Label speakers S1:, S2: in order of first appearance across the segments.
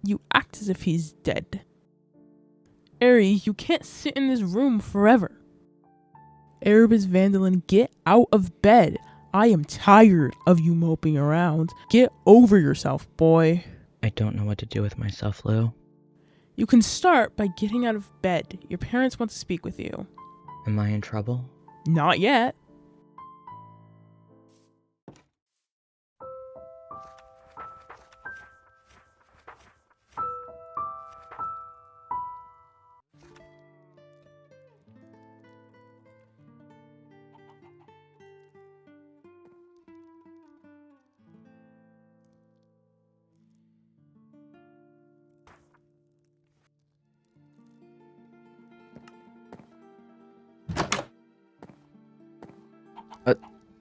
S1: You act as if he's dead. Aries, you can't sit in this room forever. Erebus Vandalin, get out of bed. I am tired of you moping around. Get over yourself, boy.
S2: I don't know what to do with myself, Lou.
S1: You can start by getting out of bed. Your parents want to speak with you.
S2: Am I in trouble?
S1: Not yet.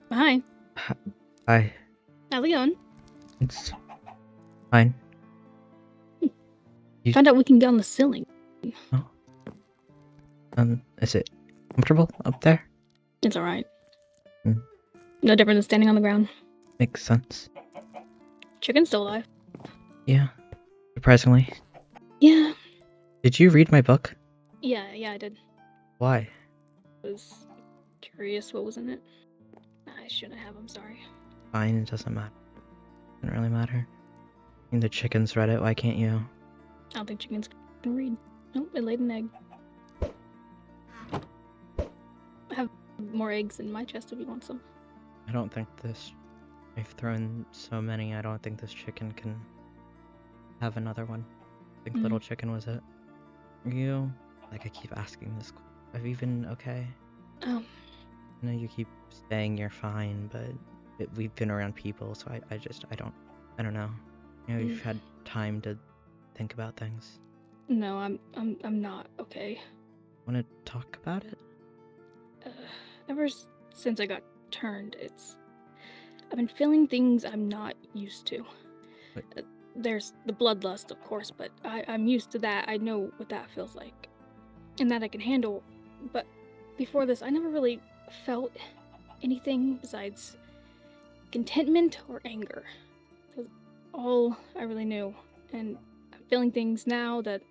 S3: Hi.
S2: Hi.
S3: How's it going?
S2: It's fine. You-
S3: Found out we can get on the ceiling.
S2: Is it comfortable up there?
S3: It's alright.
S2: Hmm.
S3: No different than standing on the ground.
S2: Makes sense.
S3: Chicken's still alive.
S2: Yeah. Surprisingly.
S3: Yeah.
S2: Did you read my book?
S3: Yeah, I did.
S2: Why?
S3: I was curious what was in it. I shouldn't have, I'm sorry.
S2: Fine, it doesn't matter. Doesn't really matter. I mean, the chickens read it, why can't you?
S3: I don't think chickens can read. Nope, it laid an egg. I have more eggs in my chest if you want some.
S2: I don't think this... I've thrown so many, I don't think this chicken can have another one. I think little chicken was it. Are you... Like, I keep asking this. Have you been okay? I know you keep saying you're fine, but we've been around people, so I don't know. You know, you've had time to think about things.
S3: No, I'm not okay.
S2: Want to talk about it?
S3: Ever since I got turned, I've been feeling things I'm not used to. There's the bloodlust, of course, but I'm used to that. I know what that feels like, and that I can handle. But before this, I never really felt anything besides contentment or anger. That's all I really knew, and I'm feeling things now that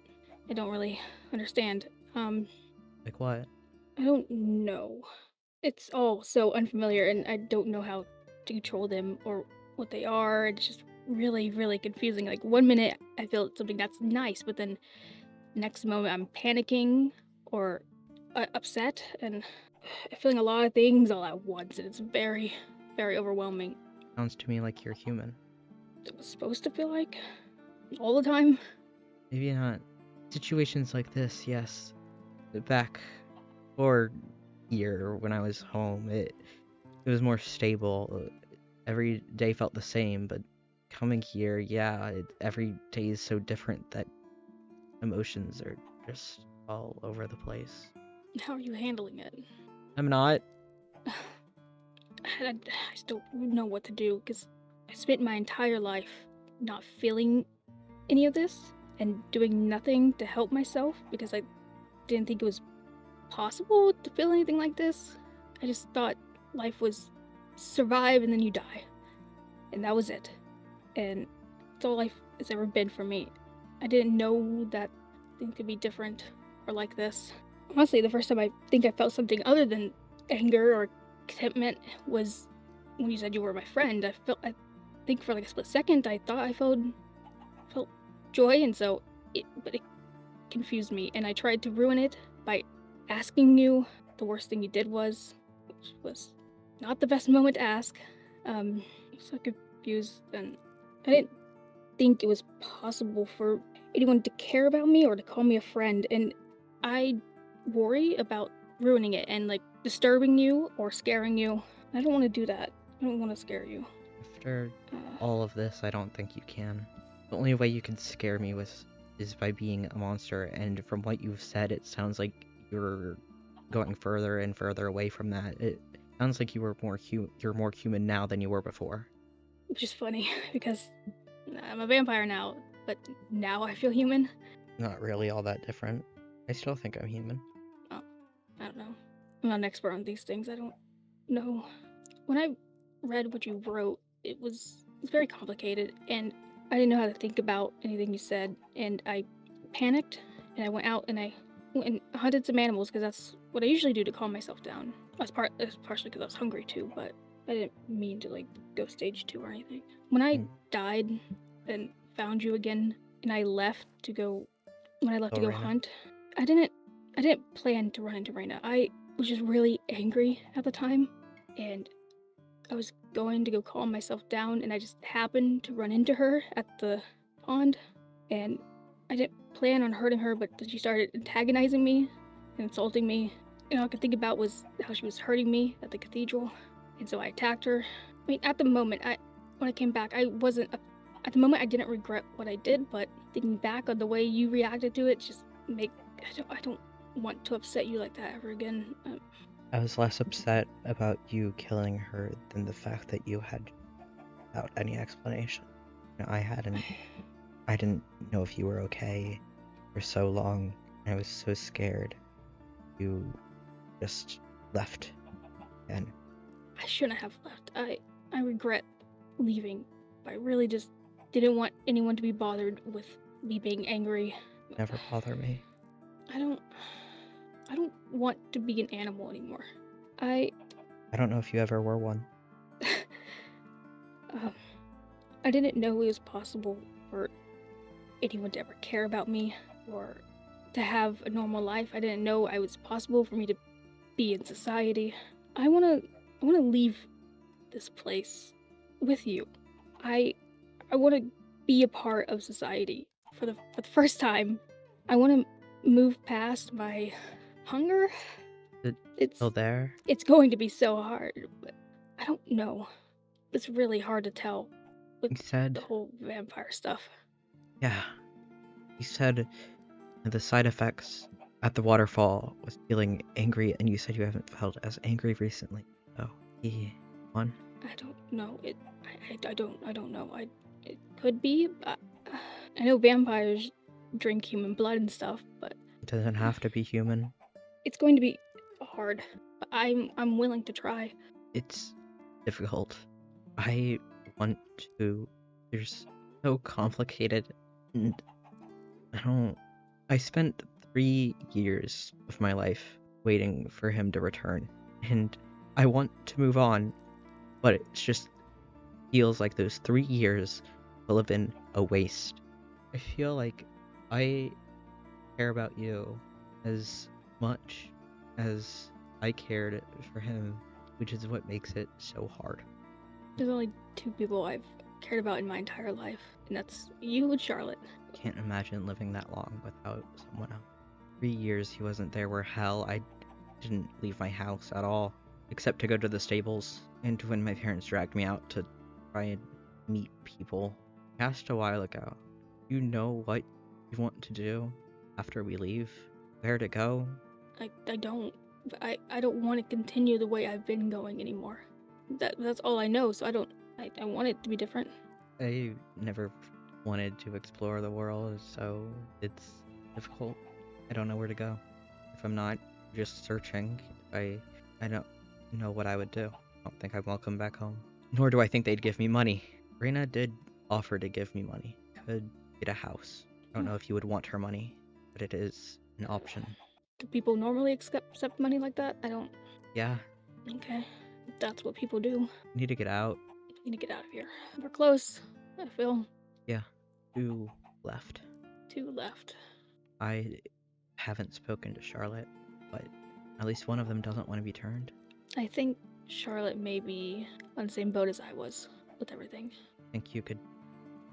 S3: I don't really understand.
S2: Like what?
S3: I don't know. It's all so unfamiliar, and I don't know how to control them or what they are. It's just really, really confusing. Like, one minute I feel something that's nice, but then next moment I'm panicking or upset, and feeling a lot of things all at once, and it's very, very overwhelming.
S2: Sounds to me like you're human.
S3: It was supposed to feel like all the time.
S2: Maybe not. Situations like this, yes. Back or here when I was home, it was more stable. Every day felt the same, but coming here, yeah, every day is so different that emotions are just all over the place.
S3: How are you handling it?
S2: I'm not.
S3: I just don't know what to do, because I spent my entire life not feeling any of this and doing nothing to help myself because I didn't think it was possible to feel anything like this. I just thought life was survive and then you die. And that was it. And that's all life has ever been for me. I didn't know that things could be different or like this. Honestly, the first time I think I felt something other than anger or contentment was when you said you were my friend. I think for like a split second I thought I felt joy, and so but it confused me, and I tried to ruin it by asking you. The worst thing you did which was not the best moment to ask. I'm so confused, and I didn't think it was possible for anyone to care about me or to call me a friend, and I worry about ruining it and like disturbing you or scaring you. I don't want to do that. I don't want to scare you.
S2: After all of this, I don't think you can. The only way you can scare me is by being a monster, and from what you've said, it sounds like you're going further and further away from that. It sounds like you're more human now than you were before.
S3: Which is funny, because I'm a vampire now, but now I feel human.
S2: Not really all that different. I still think I'm human.
S3: Oh, I don't know. I'm not an expert on these things. I don't know. When I read what you wrote, it was very complicated, and I didn't know how to think about anything you said, and I panicked, and I went out and I went and hunted some animals because that's what I usually do to calm myself down. That's partially because I was hungry too, but I didn't mean to like go stage 2 or anything. When I died and found you again, and I left to go
S2: Raina.
S3: hunt, I didn't plan to run into Raina. I was just really angry at the time, and I was going to go calm myself down, and I just happened to run into her at the pond, and I didn't plan on hurting her, but she started antagonizing me and insulting me, and all I could think about was how she was hurting me at the cathedral, and so I attacked her. I mean, at the moment, when I came back, at the moment I didn't regret what I did, but thinking back on the way you reacted to it I don't want to upset you like that ever again.
S2: I was less upset about you killing her than the fact that you had without any explanation. I didn't know if you were okay for so long. I was so scared. You just left. And
S3: I shouldn't have left. I regret leaving. I really just didn't want anyone to be bothered with me being angry.
S2: never bother me.
S3: I don't want to be an animal anymore. I
S2: don't know if you ever were one.
S3: I didn't know it was possible for anyone to ever care about me or to have a normal life. I didn't know it was possible for me to be in society. I wanna leave this place with you. I wanna be a part of society for the first time. I wanna move past my hunger.
S2: It's still there?
S3: It's going to be so hard, but I don't know. It's really hard to tell with the whole vampire stuff.
S2: Yeah. You said the side effects at the waterfall was feeling angry, and you said you haven't felt as angry recently. So he won?
S3: I don't know. I don't know. It could be. I know vampires drink human blood and stuff, but
S2: it doesn't have to be human.
S3: It's going to be hard. But I'm willing to try.
S2: It's difficult. I want to. There's so complicated, and I spent 3 years of my life waiting for him to return, and I want to move on, but it just feels like those 3 years will have been a waste. I feel like I care about you as much as I cared for him, which is what makes it so hard.
S3: There's only 2 people I've cared about in my entire life, and that's you and Charlotte.
S2: Can't imagine living that long without someone else. 3 years he wasn't there were hell. I didn't leave my house at all, except to go to the stables, and when my parents dragged me out to try and meet people. I asked a while ago, you know what you want to do after we leave? Where to go?
S3: I don't. I don't want to continue the way I've been going anymore. That's all I know, so I want it to be different.
S2: I never wanted to explore the world, so it's difficult. I don't know where to go. If I'm not just searching, I don't know what I would do. I don't think I'm welcome back home. Nor do I think they'd give me money. Raina did offer to give me money. Could get a house. I don't know if you would want her money, but it is an option.
S3: Do people normally accept money like that? I don't.
S2: Yeah.
S3: Okay. That's what people do.
S2: Need to get out.
S3: Need to get out of here. We're close, I feel.
S2: Yeah. 2 left.
S3: 2 left.
S2: I haven't spoken to Charlotte, but at least one of them doesn't want to be turned.
S3: I think Charlotte may be on the same boat as I was with everything.
S2: Think you could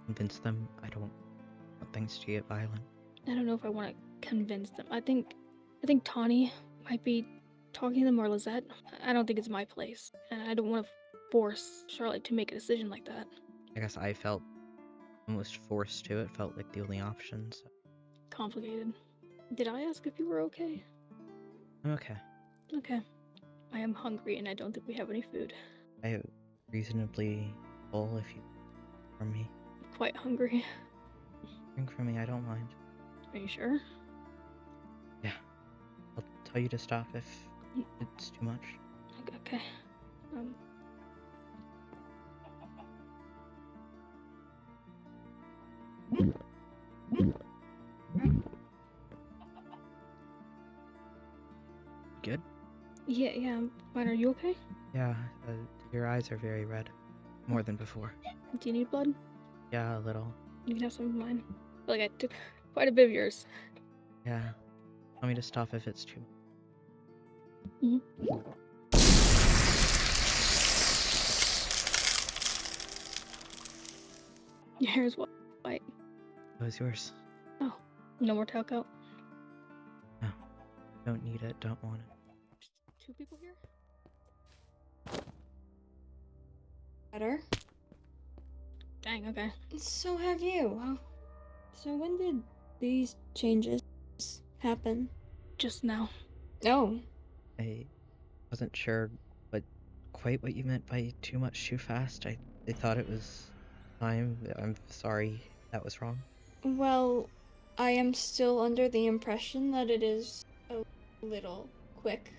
S2: convince them? I don't want things to get violent.
S3: I don't know if I want to convince them. I think Tawny might be talking to them, or Lizette. I don't think it's my place, and I don't want to force Charlotte to make a decision like that.
S2: I guess I felt almost forced to. It felt like the only option. So.
S3: Complicated. Did I ask if you were okay?
S2: I'm okay.
S3: Okay. I am hungry, and I don't think we have any food.
S2: I am reasonably full if you from me.
S3: Quite hungry.
S2: Drink from me, I don't mind.
S3: Are you sure?
S2: Yeah. I'll tell you to stop if it's too much.
S3: Okay.
S2: Good?
S3: Yeah, I'm fine. Are you okay?
S2: Yeah, your eyes are very red. More than before.
S3: Do you need blood?
S2: Yeah, a little.
S3: You can have some of mine. I feel like I took quite a bit of yours.
S2: Yeah. Want me to stop if it's too much?
S3: Mhm. Your hair is white.
S2: What was yours?
S3: Oh, no more talc out.
S2: No. Don't need it, don't want it.
S3: Just 2 people here?
S4: Better.
S3: Dang, okay.
S4: So have you. So when did these changes happen?
S3: Just now.
S4: Oh.
S2: I wasn't sure quite what you meant by too much too fast. I thought it was time. I'm sorry that was wrong.
S4: Well, I am still under the impression that it is a little quick.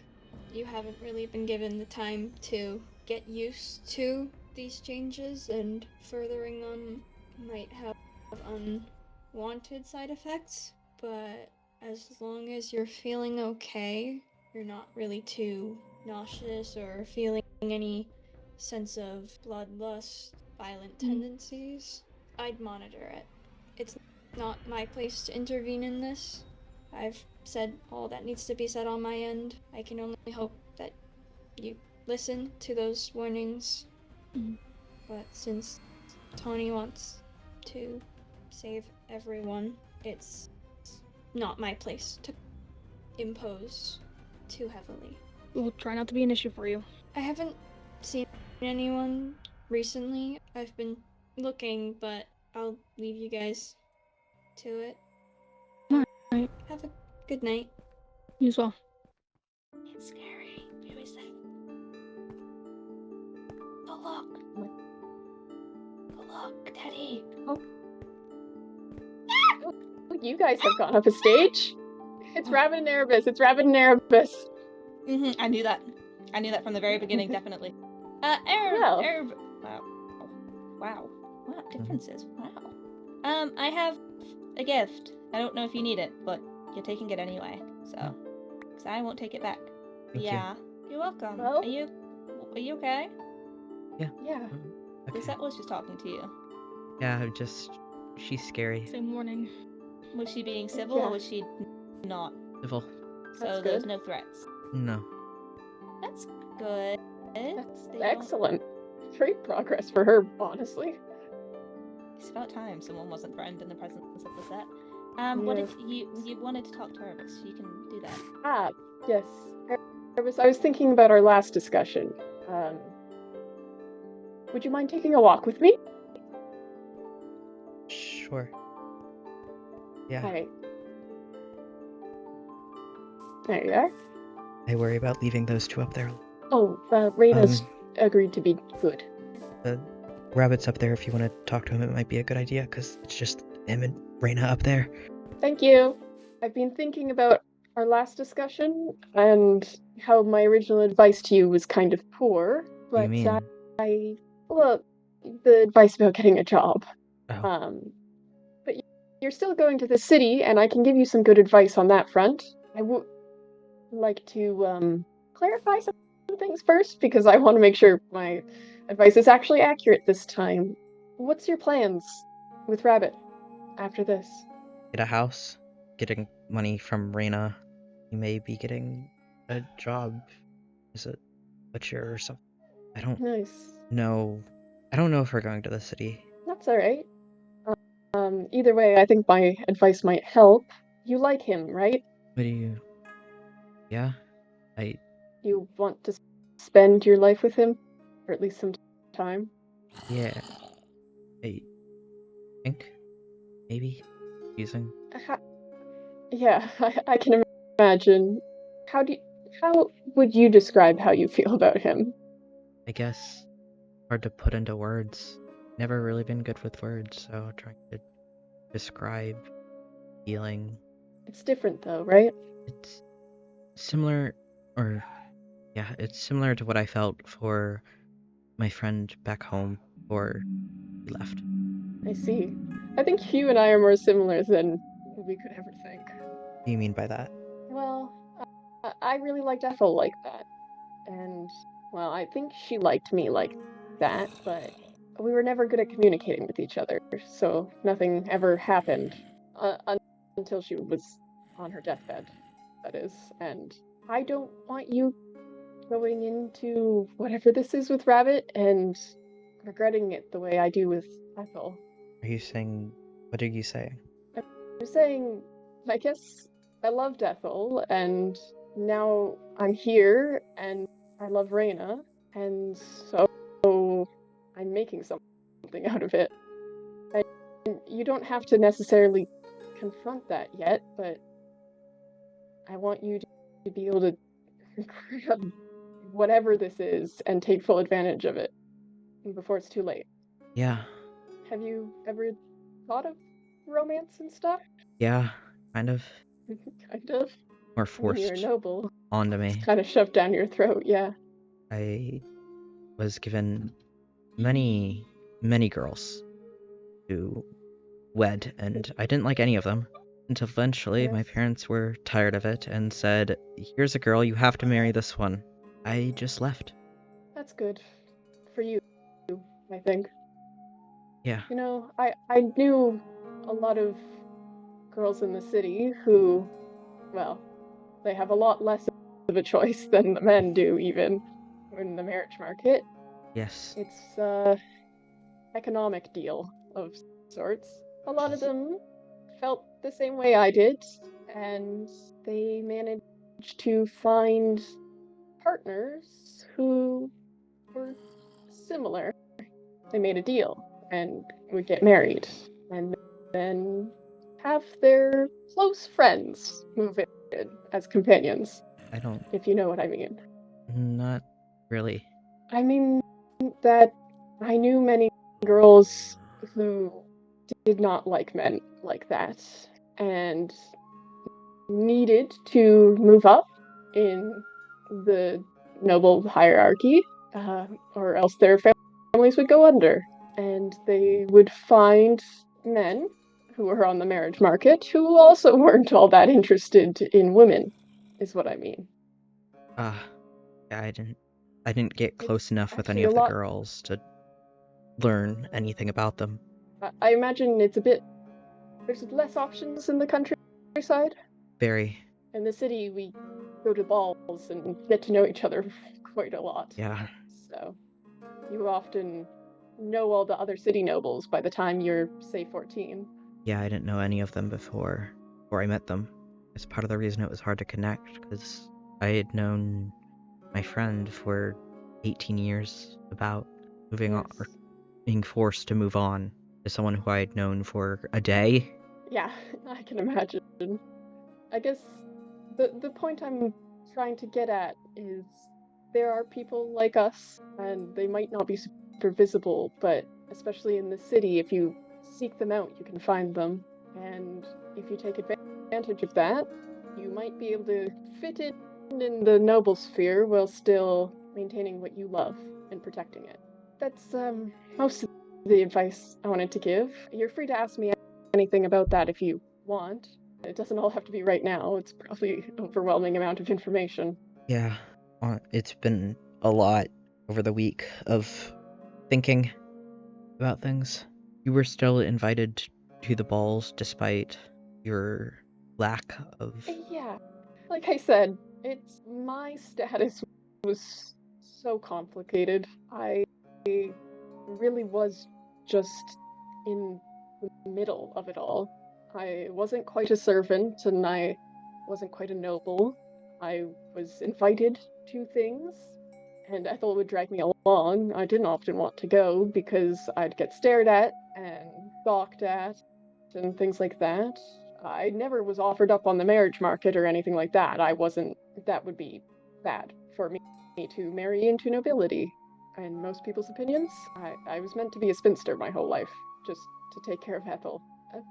S4: You haven't really been given the time to get used to these changes, and furthering them might have unwanted side effects, but as long as you're feeling okay, you're not really too nauseous or feeling any sense of bloodlust, violent tendencies, I'd monitor it. It's not my place to intervene in this. I've said all that needs to be said on my end. I can only hope that you listen to those warnings.
S3: Mhm.
S4: But since Tony wants to save everyone, it's not my place to impose too heavily.
S3: We'll try not to be an issue for you.
S4: I haven't seen anyone recently. I've been looking, but I'll leave you guys to it.
S3: Alright.
S4: Have a good night.
S3: You as well.
S4: It's scary. Who is that? Go look. Go look, Teddy.
S5: You guys have gone up a stage. It's Rabbit and Erebus. It's Rabbit and Erebus.
S6: I knew that. I knew that from the very beginning, definitely.
S5: Well.
S6: Wow. What differences? Wow. I have a gift. I don't know if you need it, but you're taking it anyway. So, because I won't take it back.
S2: Thank
S6: Yeah. You're welcome.
S5: Well-
S6: Are you okay?
S5: Yeah.
S2: Okay.
S6: Lisette was just talking to you.
S2: Yeah, she's scary.
S3: Same warning.
S6: Was she being civil
S5: Yeah.
S6: or was she not?
S2: Civil.
S6: So
S5: That's
S6: there's
S5: good.
S6: no threats.
S2: No.
S6: That's good.
S5: That's
S6: They don't-
S5: excellent. Great progress for her, honestly.
S6: It's about time someone wasn't threatened in the presence of Lisette. What did you wanted to talk to her, so you can do that.
S5: Ah, yes. I was thinking about our last discussion. Would you mind taking a walk with me?
S2: Sure. Yeah.
S5: Alright. There you are.
S2: I worry about leaving those two up there.
S5: Oh, Raina's agreed to be good.
S2: The rabbit's up there. If you want to talk to him, it might be a good idea, because it's just him and Raina up there.
S5: Thank you. I've been thinking about our last discussion and how my original advice to you was kind of poor.
S2: What do you
S5: But
S2: mean?
S5: well, the advice about getting a job.
S2: Oh.
S5: But you're still going to the city, and I can give you some good advice on that front. I would like to clarify some things first, because I want to make sure my advice is actually accurate this time. What's your plans with Rabbit after this?
S2: Get a house, getting money from Raina. You may be getting a job as a butcher or something. I don't
S5: Nice.
S2: know. I don't know if we're going to the city.
S5: That's all right. Either way, I think my advice might help. You like him, right?
S2: What do you... Yeah?
S5: You want to spend your life with him? Or at least some time?
S2: Yeah. I think. Maybe. Using.
S5: Yeah, I can imagine. How would you describe how you feel about him?
S2: I guess. Hard to put into words. Never really been good with words, so trying to describe feeling.
S5: It's different though, right?
S2: It's similar, it's similar to what I felt for my friend back home before he left.
S5: I see. I think you and I are more similar than we could ever think.
S2: What do you mean by that?
S5: Well, I really liked Ethel like that. And, well, I think she liked me like that, but we were never good at communicating with each other, so nothing ever happened until she was on her deathbed, that is. And I don't want you going into whatever this is with Rabbit and regretting it the way I do with Ethel.
S2: Are you saying? What are you saying?
S5: I'm saying, I guess I loved Ethel, and now I'm here, and I love Raina, and so I'm making something out of it. And you don't have to necessarily confront that yet, but I want you to be able to grab whatever this is and take full advantage of it before it's too late.
S2: Yeah.
S5: Have you ever thought of romance and stuff?
S2: Yeah. Kind of.
S5: Kind of.
S2: Or
S5: I mean, you're
S2: forced
S5: noble.
S2: onto
S5: It's
S2: me.
S5: kind of shoved down your throat, yeah.
S2: I was given many, many girls to wed, and I didn't like any of them. Until eventually, my
S5: Yes.
S2: parents were tired of it and said, "Here's a girl, you have to marry this one." I just left.
S5: That's good. For you, I think.
S2: Yeah.
S5: You know, I knew a lot of girls in the city who, well, they have a lot less of a choice than the men do, even in the marriage market.
S2: Yes.
S5: It's a economic deal of sorts. A lot of them felt the same way I did, and they managed to find partners who were similar. They made a deal and would get married, and then have their close friends move in as companions,
S2: I don't.
S5: if you know what I mean.
S2: Not really.
S5: I mean that I knew many girls who did not like men like that and needed to move up in the noble hierarchy, or else their families would go under. And they would find men who were on the marriage market who also weren't all that interested in women, is what I mean.
S2: Yeah, I didn't get close
S5: It's
S2: enough with any
S5: actually a
S2: of the
S5: lot.
S2: girls to learn anything about them.
S5: I imagine it's a bit. There's less options in the countryside.
S2: Very.
S5: In the city, we go to balls and get to know each other quite a lot.
S2: Yeah.
S5: So you often know all the other city nobles by the time you're, say, 14.
S2: Yeah, I didn't know any of them before I met them. It's part of the reason it was hard to connect, because I had known my friend for 18 years about moving on, or
S5: Yes.
S2: being forced to move on to someone who I had known for a day.
S5: Yeah, I can imagine. I guess the point I'm trying to get at is there are people like us, and they might not be super visible, but especially in the city, if you seek them out, you can find them. And if you take advantage of that, you might be able to fit in the noble sphere while still maintaining what you love and protecting it. That's most of the advice I wanted to give. You're free to ask me anything about that if you want. It doesn't all have to be right now. It's probably an overwhelming amount of information.
S2: Yeah, it's been a lot over the week of thinking about things. You were still invited to the balls despite your lack of...
S5: Yeah, like I said, it's my status was so complicated. I really was just in the middle of it all. I wasn't quite a servant and I wasn't quite a noble. I was invited to things and Ethel would drag me along. I didn't often want to go because I'd get stared at and gawked at and things like that. I never was offered up on the marriage market or anything like that. That would be bad for me to marry into nobility. In most people's opinions, I was meant to be a spinster my whole life, just to take care of Ethel.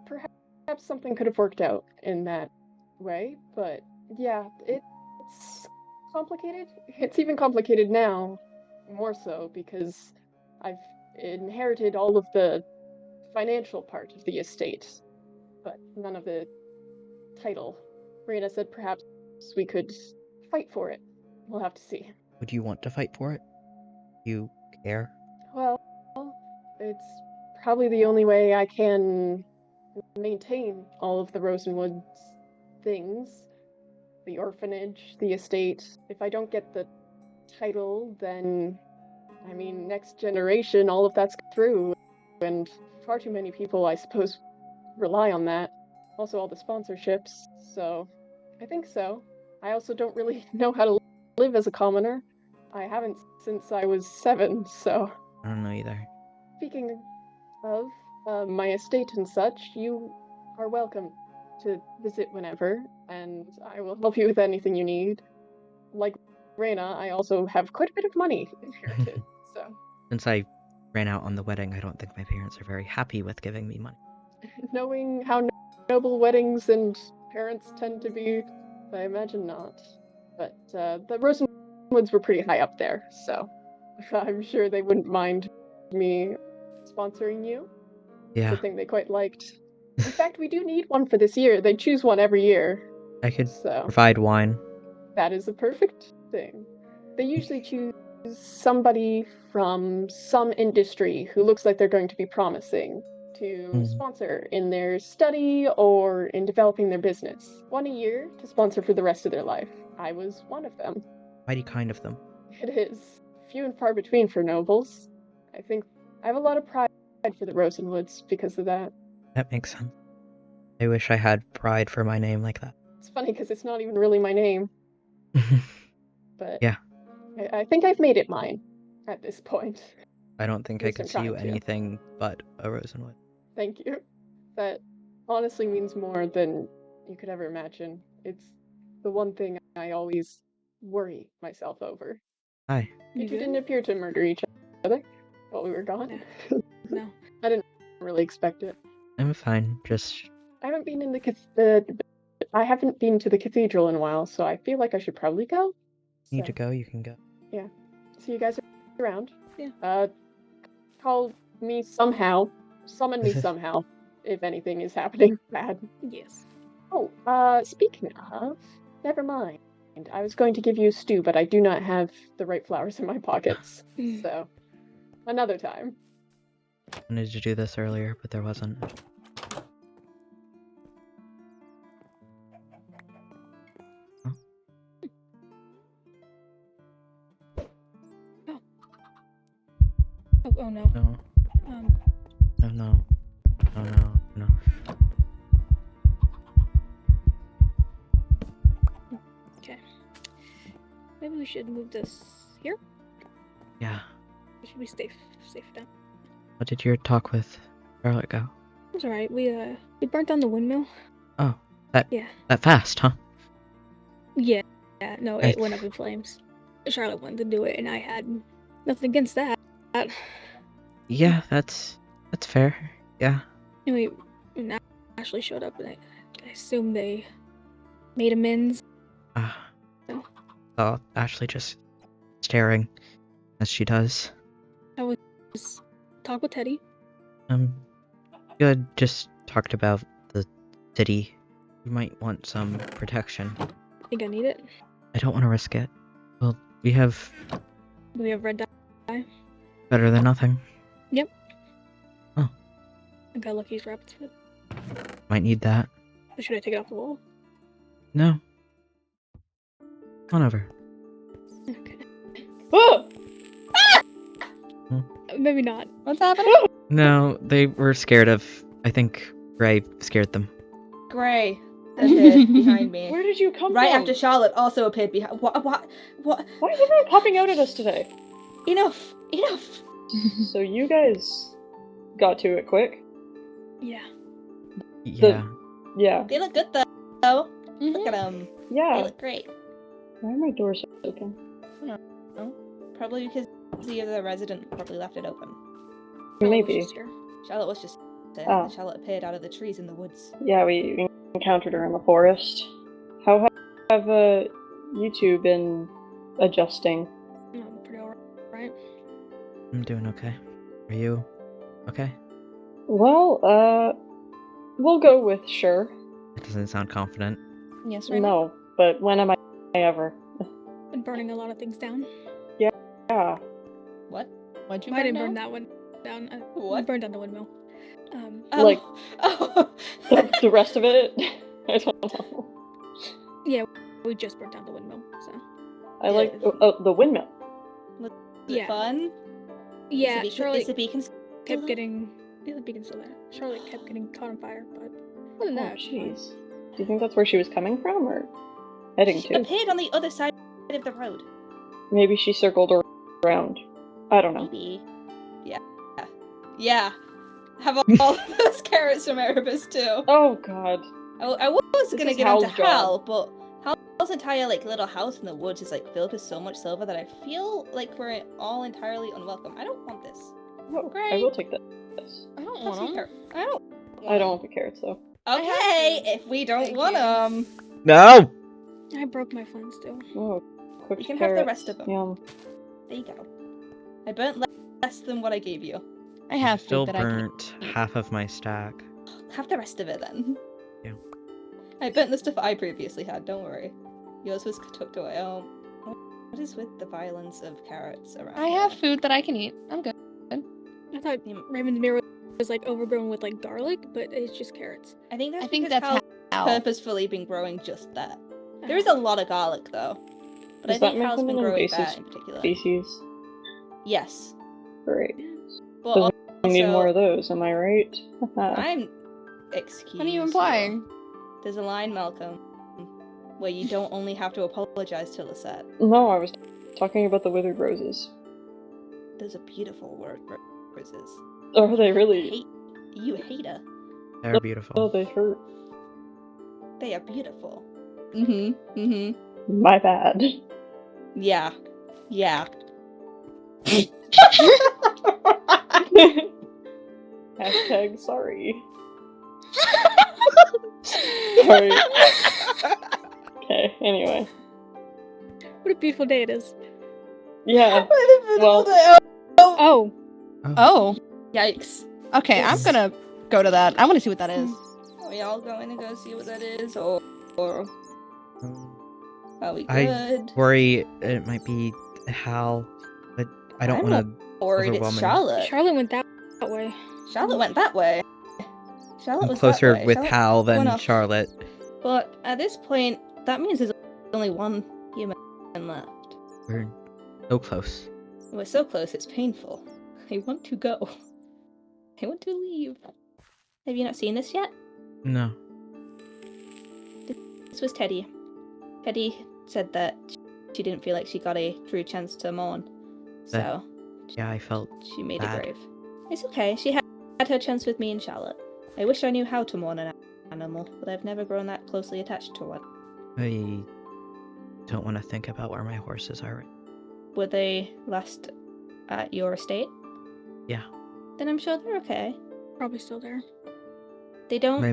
S5: Perhaps something could have worked out in that way, but yeah, it's complicated. It's even complicated now, more so, because I've inherited all of the financial part of the estate, but none of the title. Rena said perhaps we could fight for it. We'll have to see.
S2: Would you want to fight for it? You care?
S5: Well, it's probably the only way I can maintain all of the Rosenwood's things. The orphanage, the estate. If I don't get the title, then, I mean, next generation, all of that's through. And far too many people, I suppose, rely on that. Also all the sponsorships, so I think so. I also don't really know how to live as a commoner. I haven't since I was 7, so...
S2: I don't know either.
S5: Speaking of my estate and such, you are welcome to visit whenever, and I will help you with anything you need. Like Reyna, I also have quite a bit of money inherited, so...
S2: Since I ran out on the wedding, I don't think my parents are very happy with giving me money.
S5: Knowing how noble weddings and parents tend to be, I imagine not. But the Rosenwoods were pretty high up there, so I'm sure they wouldn't mind me sponsoring you.
S2: Yeah.
S5: It's a thing they quite liked. In fact, we do need one for this year. They choose one every year.
S2: I could
S5: So
S2: provide wine.
S5: that is a perfect thing. They usually choose somebody from some industry who looks like they're going to be promising to sponsor in their study or in developing their business. One a year to sponsor for the rest of their life. I was one of them.
S2: Mighty kind of them.
S5: It is few and far between for nobles. I think I have a lot of pride for the Rosenwoods because of that.
S2: That makes sense. I wish I had pride for my name like that.
S5: It's funny because it's not even really my name, but
S2: yeah.
S5: I think I've made it mine at this point.
S2: I don't think
S5: At
S2: I
S5: least
S2: could
S5: I'm
S2: see you
S5: trying to.
S2: anything but a Rosenwood.
S5: Thank you. That honestly means more than you could ever imagine. It's the one thing I always worry myself over.
S2: Hi.
S5: You two didn't appear to murder each other while we were gone.
S3: No.
S5: I didn't really expect it.
S2: I'm fine. Just
S5: I haven't been in I haven't been to the cathedral in a while, so I feel like I should probably go.
S2: need to go, you can go.
S5: Yeah. See you guys around.
S3: Yeah.
S5: Call me somehow. Summon me somehow if anything is happening bad.
S3: Yes.
S5: Oh, speaking of, never mind. I was going to give you a stew, but I do not have the right flowers in my pockets. So, another time.
S2: I wanted to do this earlier, but there wasn't. Huh?
S3: Oh no.
S2: No. No.
S3: Okay. Maybe we should move this here.
S2: Yeah.
S3: We should be safe down.
S2: What did your talk with Charlotte go?
S3: It was alright. We burnt down the windmill.
S2: Oh,
S3: Yeah.
S2: that fast, huh?
S3: Yeah. No, it went up in flames. Charlotte wanted to do it, and I had nothing against that.
S2: Yeah, that's fair. Yeah.
S3: Anyway, when Ashley showed up, and I assumed they made amends.
S2: Oh, Ashley just staring as she does.
S3: I was talk with Teddy.
S2: Good. Just talked about the city. You might want some protection.
S3: Think I need it?
S2: I don't want to risk it. Well, we have
S3: Do we have red dye?
S2: better than nothing.
S3: Yep.
S2: Oh.
S3: I got Lucky's rabbit's foot.
S2: Might need that.
S3: Or should I take it off the wall?
S2: No. Come on over.
S3: Okay.
S5: Oh!
S3: Maybe not.
S6: What's happening?
S2: No, they were scared of. I think Ray scared them.
S6: Gray appeared behind me.
S7: Where did you come
S6: Right
S7: from?
S6: after Charlotte also appeared behind. What?
S7: Why is everyone popping out at us today?
S6: Enough!
S7: So you guys got to it quick.
S3: Yeah.
S2: Yeah.
S7: Yeah.
S6: They look good though. Look at them. They
S7: Yeah.
S6: look great.
S7: Why are my doors open?
S6: Probably because the other resident probably left it open.
S7: Maybe.
S3: Was just here.
S6: Charlotte was just there.
S7: Oh.
S6: And Charlotte appeared out of the trees in the woods.
S7: Yeah, we encountered her in the forest. How have you two been adjusting?
S3: I'm pretty alright.
S2: I'm doing okay. Are you okay?
S7: Well, we'll go with sure.
S2: It doesn't sound confident.
S6: Yes, right?
S7: No, but when am I ever?
S3: Been burning a lot of things down.
S7: Yeah.
S6: What? What'd you
S3: I
S6: burn
S3: didn't
S6: down?
S3: burn that one down. I
S6: What?
S3: burned down the windmill.
S6: Oh.
S7: Like-
S6: Oh.
S7: The rest of it, I don't know.
S3: Yeah, we just burned down the windmill. So
S7: I like the windmill.
S6: Was
S3: Yeah.
S6: it fun?
S3: yeah,
S6: Is
S3: Charlotte
S6: the beacon
S3: kept getting. Yeah, the beacon's still there. Charlotte kept getting caught on fire, but other than
S7: Oh,
S3: that, it's fine.
S7: jeez. Do you think that's where she was coming from, or heading
S6: She
S7: to?
S6: appeared on the other side of the road.
S7: Maybe she circled around. I don't know.
S6: Maybe. Yeah. Yeah. Have all those carrots from Erebus too.
S7: Oh god.
S6: I was
S7: This
S6: gonna
S7: is
S6: give them to
S7: Hal's job.
S6: Hal, but Hal's entire little house in the woods is filled with so much silver that I feel like we're all entirely unwelcome. I don't want this.
S7: Oh, I
S6: Great.
S7: will take this.
S1: I don't
S6: Have some
S1: want them.
S6: carrots. I don't.
S7: I don't want the carrots though.
S6: Okay, if we don't
S3: Thank
S6: want
S3: you.
S6: them,
S2: No!
S3: I broke my flint still.
S7: Oh, cooked
S6: you can have the
S7: carrots.
S6: rest of them.
S7: Yum.
S6: There you go. I burnt less than what I gave you.
S1: I have
S2: Still
S1: food that I can
S2: burnt half of my stack.
S6: Have the rest of it then.
S2: Yeah.
S6: I burnt the stuff I previously had, don't worry. Yours was tucked away. Oh, what is with the violence of carrots around
S1: I have
S6: here?
S1: food that I can eat. I'm good.
S3: I thought Ravensmere was overgrown with garlic, but it's just carrots.
S6: I think that's
S1: I think
S6: because
S1: that's
S6: Hal's
S1: how.
S6: purposefully been growing just that. There is a lot of garlic though, but
S7: Does
S6: I
S7: that
S6: think
S7: make
S6: Hal's
S7: them
S6: been
S7: an
S6: growing
S7: invasive
S6: that in particular.
S7: Species.
S6: Yes,
S7: Great.
S6: but
S7: Doesn't I need
S6: also,
S7: more of those, am I right?
S6: I'm. Excuse
S1: What are you
S6: you.
S1: implying?
S6: There's a line, Malcolm, where you don't only have to apologize till the set.
S7: No, I was talking about the withered roses.
S6: Those are beautiful roses.
S7: Are they really?
S6: You hate her.
S2: They're beautiful.
S7: Oh, they hurt.
S6: They are beautiful. Mm-hmm.
S7: My bad.
S6: Yeah. Yeah.
S7: Hashtag sorry. Sorry. Okay, anyway.
S3: What a beautiful day it is.
S7: Yeah. Well,
S3: Oh,
S1: Oh,
S6: Yikes.
S1: okay. I'm
S6: Yes.
S1: gonna go to that. I want to see what that is.
S6: Are we all going to go see what that is, or are we
S2: I
S6: good?
S2: worry it might be Hal, but I don't
S6: I'm
S2: want to.
S6: Worried it's
S2: overwhelming.
S6: Charlotte.
S3: Charlotte went that way.
S6: Charlotte went that way. Charlotte
S2: I'm
S6: was
S2: closer
S6: that way.
S2: with
S6: Charlotte
S2: Hal
S6: went
S2: than
S6: off.
S2: Charlotte.
S6: But at this point, that means there's only one human left.
S2: We're so close.
S6: We're so close, it's painful. I want to go. I want to leave. Have you not seen this yet?
S2: No.
S6: This was Teddy. Teddy said that she didn't feel like she got a true chance to mourn. So,
S2: Yeah, I felt
S6: she made
S2: bad.
S6: it brave. It's okay, she had her chance with me and Charlotte. I wish I knew how to mourn an animal, but I've never grown that closely attached to one.
S2: I don't want to think about where my horses are.
S6: Were they last at your estate?
S2: Yeah.
S6: Then I'm sure they're okay.
S3: Probably still there.
S6: They don't
S2: My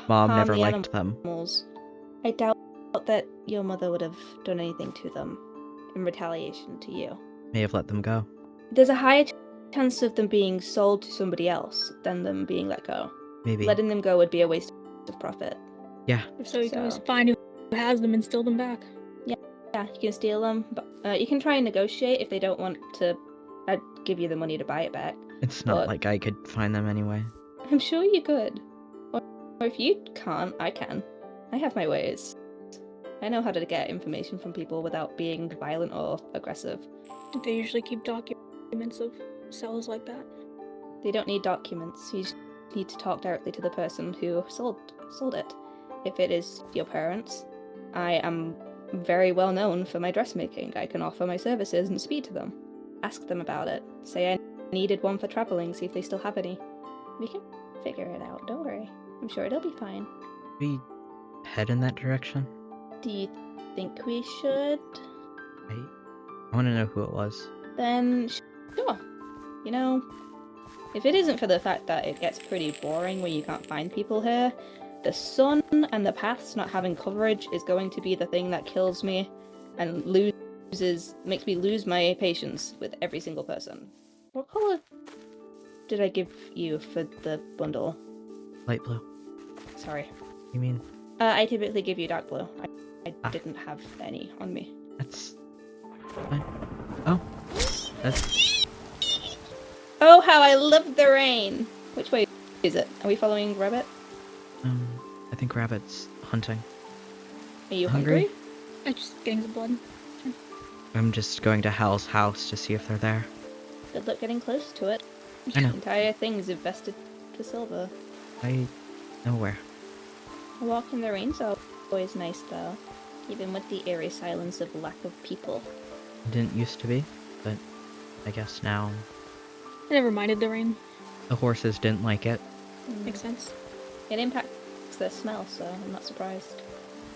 S2: mom
S6: harm
S2: never
S6: the
S2: liked them.
S6: animals. I doubt that your mother would have done anything to them in retaliation to you.
S2: May have let them go.
S6: There's a higher chance of them being sold to somebody else than them being let go.
S2: Maybe.
S6: Letting them go would be a waste of profit.
S2: Yeah.
S3: If so, you can always
S6: So-
S3: find who has them and steal them back.
S6: Yeah, you can steal them, but you can try and negotiate if they don't want to give you the money to buy it back.
S2: It's not
S6: But-
S2: like I could find them anyway.
S6: I'm sure you could. Or if you can't, I can. I have my ways. I know how to get information from people without being violent or aggressive.
S3: They usually keep documents of cells like that.
S6: They don't need documents. You just need to talk directly to the person who sold it. If it is your parents, I am very well known for my dressmaking. I can offer my services and speak to them. Ask them about it. Say I needed one for traveling, see if they still have any. We can figure it out, don't worry. I'm sure it'll be fine.
S2: We head in that direction.
S6: Do you think we should?
S2: I want to know who it was.
S6: Then sure. You know, if it isn't for the fact that it gets pretty boring when you can't find people here, the sun and the paths not having coverage is going to be the thing that kills me and makes me lose my patience with every single person. What color did I give you for the bundle?
S2: Light blue.
S6: Sorry.
S2: You mean
S6: I typically give you dark blue. I didn't have any on me.
S2: that's fine. Oh, that's
S6: Oh, how I love the rain! Which way is it? Are we following Rabbit?
S2: I think Rabbit's hunting.
S6: Are you
S2: Hungry?
S6: hungry?
S3: I'm just getting some blood.
S2: I'm just going to Hal's house to see if they're there.
S6: Good luck getting close to it.
S2: I know.
S6: The entire thing is invested for silver.
S2: I know where.
S6: A walk in the rain's always nice, though. Even with the eerie silence of lack of people.
S2: It didn't used to be, but I guess now
S3: I never minded the rain.
S2: the horses didn't like it.
S3: Makes sense.
S6: It impacts their smell, so I'm not surprised.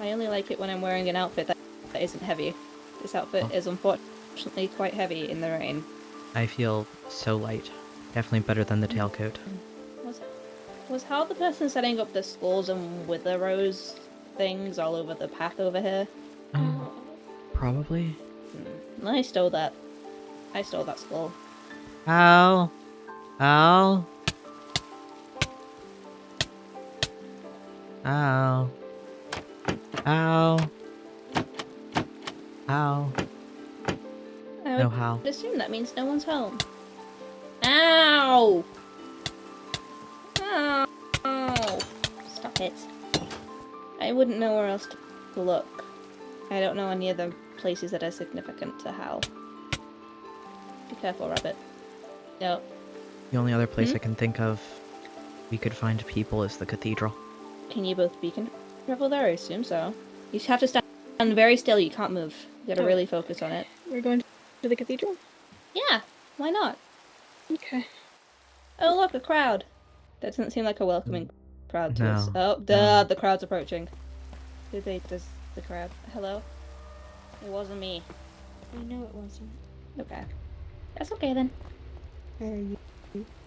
S6: I only like it when I'm wearing an outfit that isn't heavy. This outfit is unfortunately quite heavy in the rain.
S2: I feel so light. Definitely better than the tailcoat.
S6: Was Hal the person setting up the skulls and wither rose things all over the path over here?
S2: Probably.
S6: I stole that. I stole that skull.
S2: Hal? Hal? Hal? Hal? Hal?
S6: I
S2: No,
S6: would
S2: Hal.
S6: assume that means no one's home. Ow! Ow! Stop it. I wouldn't know where else to look. I don't know any other places that are significant to Hal. Be careful, Rabbit. No.
S2: The only other place I can think of we could find people is the cathedral.
S6: Can you both beacon travel there? I assume so. You have to stand very still, you can't move. You gotta really focus on it.
S3: We're going to the cathedral?
S6: Yeah, why not?
S3: Okay.
S6: Oh look, a crowd. That doesn't seem like a welcoming crowd to us.
S2: No.
S6: Oh, duh, the crowd's approaching. Does the crowd? Hello? It wasn't me.
S4: I know it wasn't.
S6: Okay. That's okay then.
S4: Are you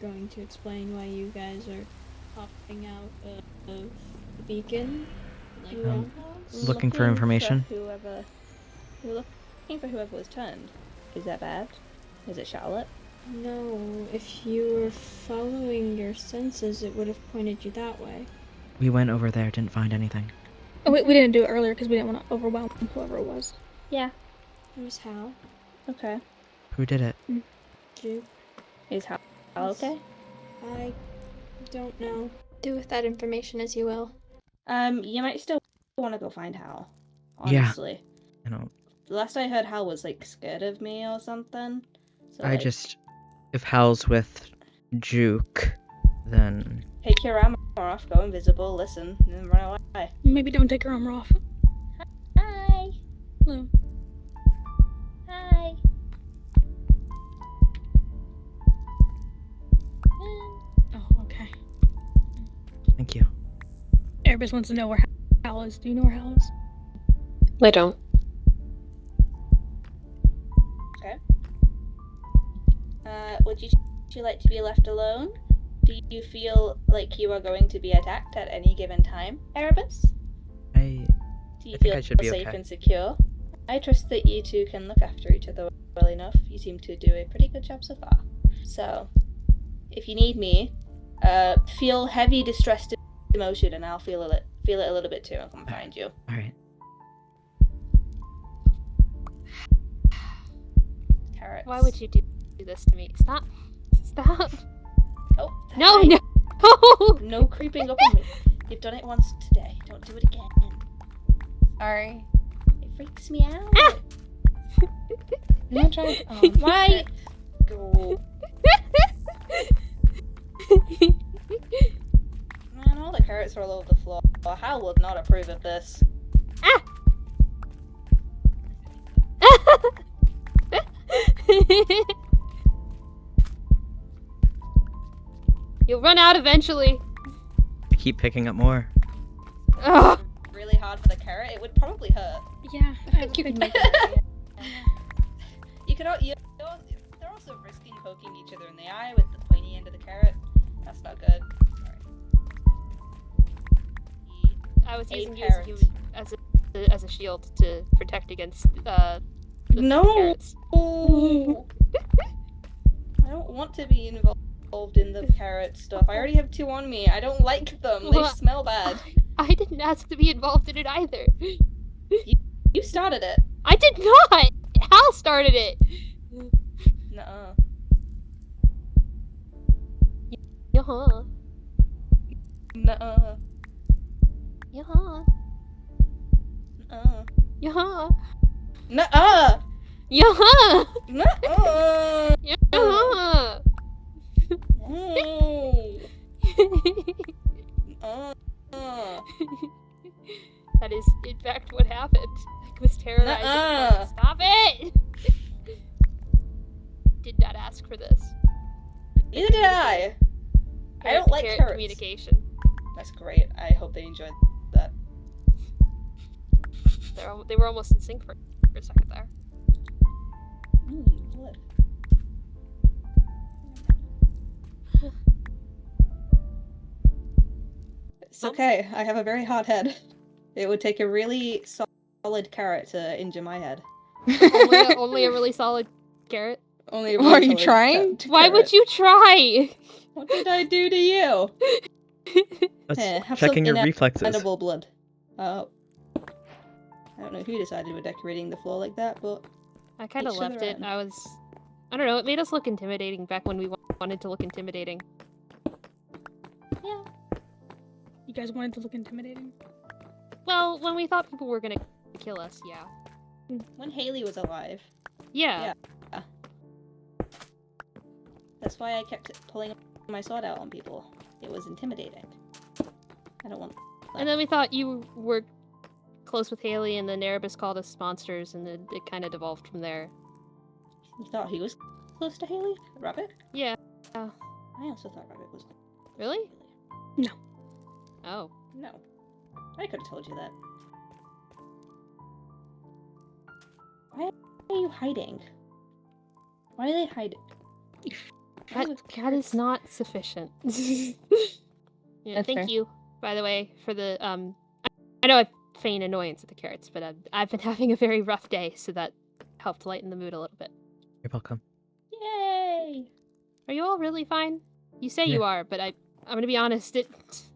S4: going to explain why you guys are popping out of the beacon? Like roundhouse?
S2: Looking for information?
S6: We're looking for whoever was turned. Is that bad? Is it Charlotte?
S4: No, if you were following your senses, it would have pointed you that way.
S2: We went over there, didn't find anything.
S3: Oh, we didn't do it earlier because we didn't want to overwhelm whoever it was.
S6: Yeah.
S4: It was Hal.
S6: Okay.
S2: Who did it?
S4: Duke.
S6: Is Hal okay?
S4: I don't know. Do with that information as you will.
S6: You might still want to go find Hal.
S2: Yeah.
S6: Honestly.
S2: I don't.
S6: The last I heard, Hal was like scared of me or something. So,
S2: If Hal's with Juke, then
S6: take your armor off, go invisible, listen, and then run away.
S3: Maybe don't take your armor off.
S6: Hi.
S3: Hello.
S6: Hi.
S3: Oh, okay.
S2: thank you.
S3: Erebus wants to know where Hal is. Do you know where Hal is?
S5: I don't.
S6: Okay. Would you like to be left alone? Do you feel like you are going to be attacked at any given time, Erebus? Do you
S2: I think
S6: feel
S2: I should be
S6: safe
S2: okay.
S6: and secure? I trust that you two can look after each other well enough. You seem to do a pretty good job so far. So, if you need me, feel heavy distressed emotion, and I'll feel it a little bit too, and come find you.
S2: All right.
S6: Carrots.
S8: Why would you do this to me? Stop. Stop.
S6: Oh,
S8: No,
S6: hi.
S8: no.
S6: No creeping up on me. You've done it once today. Don't do it again.
S8: Sorry.
S6: It freaks me out.
S8: Ah!
S6: I'm not trying to. Oh, why? Go. Man, all the carrots are all over the floor. Hal would not approve of this.
S8: Ah! You'll run out eventually.
S2: I keep picking up more.
S8: Ugh.
S6: Really hard for the carrot. It would probably hurt.
S3: Yeah,
S6: I think you could make it. You could. They're also risking poking each other in the eye with the pointy end of the carrot. That's not good. Sorry.
S8: I was
S6: Eight
S8: using you
S6: carrots.
S8: as a shield to protect against the
S6: No.
S8: carrots.
S6: I don't want to be involved involved in the carrot stuff. I already have 2 on me. I don't like them. They
S8: Well,
S6: smell bad.
S8: I didn't ask to be involved in it either.
S6: You started it.
S8: I did not! Hal started it!
S6: Nuh-uh.
S8: Yuh-huh.
S6: Nuh-uh.
S8: Yuh-huh.
S6: Nuh-uh.
S8: Yuh-huh.
S6: Nuh-uh.
S8: Yuh-huh.
S6: Nuh-uh.
S8: Yuh-huh. That is, in fact, what happened. I was terrorized.
S6: Nuh-uh.
S8: Stop it! Did not ask for this.
S6: Neither did I. I don't like carrots.
S8: Communication.
S6: That's great. I hope they enjoyed that.
S8: They were almost in sync for a second there.
S6: Wood. It's okay. I have a very hot head. It would take a really solid carrot to injure my head.
S8: only a really solid carrot?
S6: Only a
S5: Are
S6: really
S5: you
S6: solid
S5: trying?
S8: Why
S6: carrot.
S8: would you try?
S6: What did I do to you?
S2: That's
S6: Have
S2: checking
S6: some
S2: your reflexes.
S6: edible blood. I don't know who decided we're decorating the floor like that, but
S8: I kind of
S6: each to
S8: left
S6: their
S8: it.
S6: own.
S8: I don't know, it made us look intimidating back when we wanted to look intimidating.
S3: Yeah. You guys wanted to look intimidating?
S8: Well, when we thought people were gonna kill us, yeah.
S6: When Haley was alive.
S8: Yeah.
S6: That's why I kept pulling my sword out on people. It was intimidating. I don't want that.
S8: And then we thought you were close with Haley, and then Erebus called us monsters, and then it kind of devolved from there.
S6: You thought he was close to Haley? Rabbit?
S8: Yeah.
S6: I also thought Rabbit was close to
S8: Really?
S6: Haley.
S3: No.
S8: Oh.
S6: No. I could have told you that. Why are you hiding? Why are they hiding?
S8: That is not sufficient. Yeah,
S5: That's
S8: thank
S5: fair.
S8: you, by the way, for the I know I feign annoyance at the carrots, but I've been having a very rough day, so that helped lighten the mood a little bit.
S2: You're welcome.
S6: Yay!
S8: Are you all really fine? You say
S2: Yeah.
S8: you are, but I'm gonna be honest.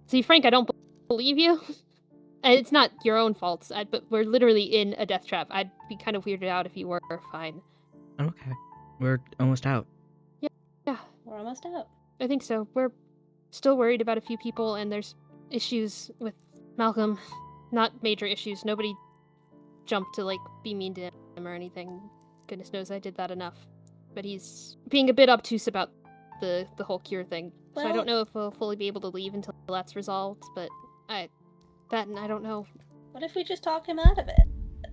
S8: See, Frank, I don't believe you. And it's not your own fault, but we're literally in a death trap. I'd be kind of weirded out if you were fine.
S2: I'm okay. We're almost out.
S8: Yeah,
S6: We're almost out.
S8: I think so. We're still worried about a few people, and there's issues with Malcolm. Not major issues. Nobody jumped to, like, be mean to him or anything. Goodness knows I did that enough. But he's being a bit obtuse about the whole cure thing. So I
S6: Well-
S8: don't know if we'll fully be able to leave until that's resolved, but I don't know.
S6: What if we just talk him out of it?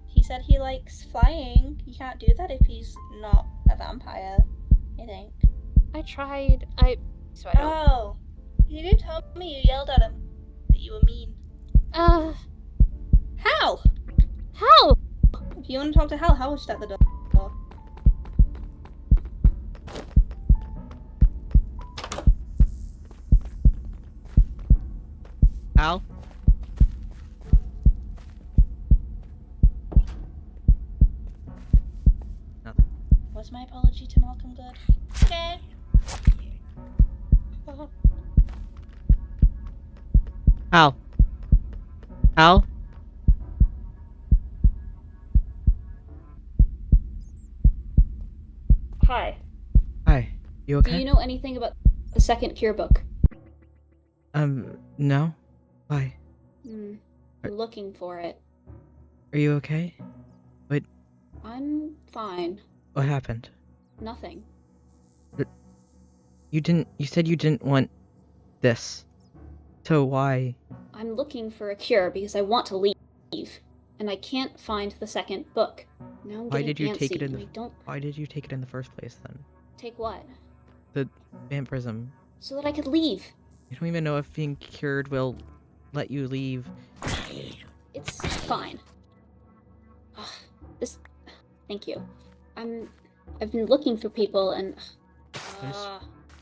S6: He said he likes flying. You can't do that if he's not a vampire, I think.
S8: I tried. So I don't.
S6: Oh. You did tell me you yelled at him. That you were mean. Hal!
S8: Hal!
S6: If you want to talk to Hal, Hal will shut the door.
S2: Al? Nothing.
S6: Was my apology to Malcolm good? Okay.
S2: Al? Al?
S6: Hi.
S2: Hi. You okay?
S6: Do you know anything about the second cure book?
S2: No? Why?
S6: I'm looking for it.
S2: Are you okay?
S6: I'm fine.
S2: What happened?
S6: Nothing.
S2: You said you didn't want this. So why?
S6: I'm looking for a cure because I want to leave. And I can't find the second book. Now I'm
S2: Why
S6: getting
S2: did you take it
S6: antsy
S2: in
S6: and I don't
S2: Why did you take it in the first place then?
S6: take what?
S2: The vampirism.
S6: So that I could leave.
S2: You don't even know if being cured will let you leave.
S6: It's fine. Thank you. I've been looking for people and
S2: There's-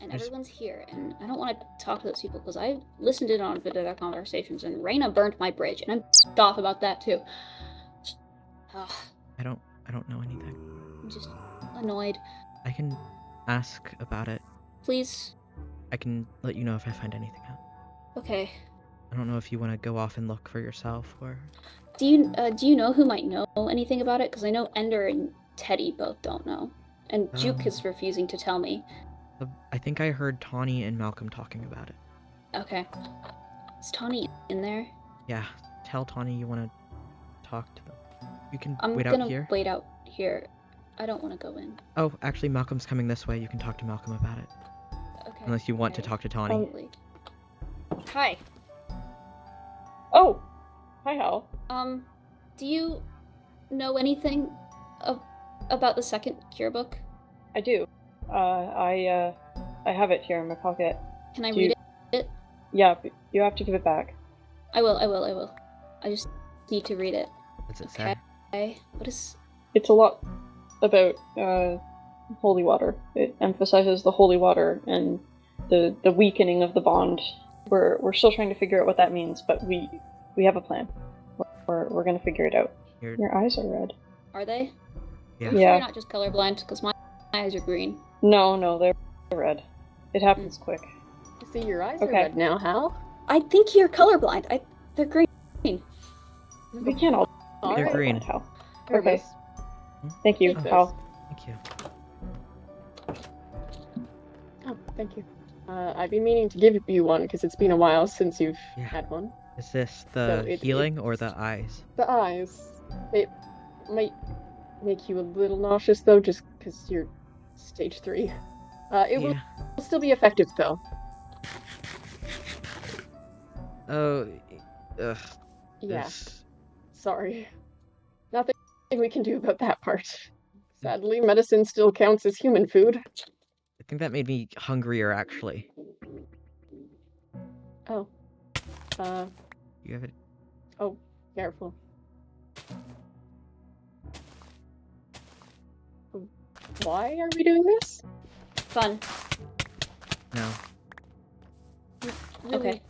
S6: everyone's here and I don't want to talk to those people because I listened in on a bit of their conversations and Raina burned my bridge and I'm pissed off about that too.
S2: I don't know anything.
S6: I'm just annoyed.
S2: I can ask about it.
S6: Please,
S2: I can let you know if I find anything out.
S9: Okay.
S2: I don't know if you want to go off and look for yourself, or...
S9: Do you know who might know anything about it? Because I know Ender and Teddy both don't know, and Juke is refusing to tell me.
S2: I think I heard Tawny and Malcolm talking about it.
S9: Okay. Is Tawny in there?
S2: Yeah, tell Tawny you want to talk to them. You can
S9: I'm
S2: wait
S9: gonna
S2: out here.
S9: wait out here. I don't want to go in.
S2: Oh, actually, Malcolm's coming this way. You can talk to Malcolm about it.
S9: Okay.
S2: Unless you want to talk to Tawny.
S9: Probably. Hi.
S7: Oh! Hi, Hal.
S9: Do you know anything about the second cure book?
S7: I do. I have it here in my pocket.
S9: Can I read it?
S7: Yeah, but you have to give it back.
S9: I will. I just need to read it.
S2: What's it say?
S9: Okay. What is...
S7: It's a lot about holy water. It emphasizes the holy water and the weakening of the bond. We're still trying to figure out what that means, but we have a plan. We're gonna figure it out. Your eyes are red.
S9: Are they?
S2: Yeah.
S9: I'm sure you're not just colorblind, because my eyes are green.
S7: No, they're red. It happens quick.
S5: See, your eyes are red now, Hal.
S9: I think you're colorblind. They're green.
S7: We can't all
S2: They're
S7: be
S2: green.
S7: colorblind, Hal.
S5: Here it
S7: Okay.
S5: is.
S7: Thank you,
S5: Take this.
S7: Hal.
S2: Thank you.
S5: Oh, thank you. I've been meaning to give you one because it's been a while since you've had one.
S2: Is this the
S5: So
S2: healing or the eyes?
S5: The eyes. It might make you a little nauseous though, just because you're stage 3. It will still be effective though.
S2: Oh, ugh.
S5: Yeah.
S2: This-
S5: Sorry. Nothing we can do about that part. Sadly, medicine still counts as human food.
S2: I think that made me hungrier, actually.
S5: Oh.
S2: You have it?
S5: Oh, careful. Why are we doing this?
S9: Fun.
S2: No.
S9: Okay.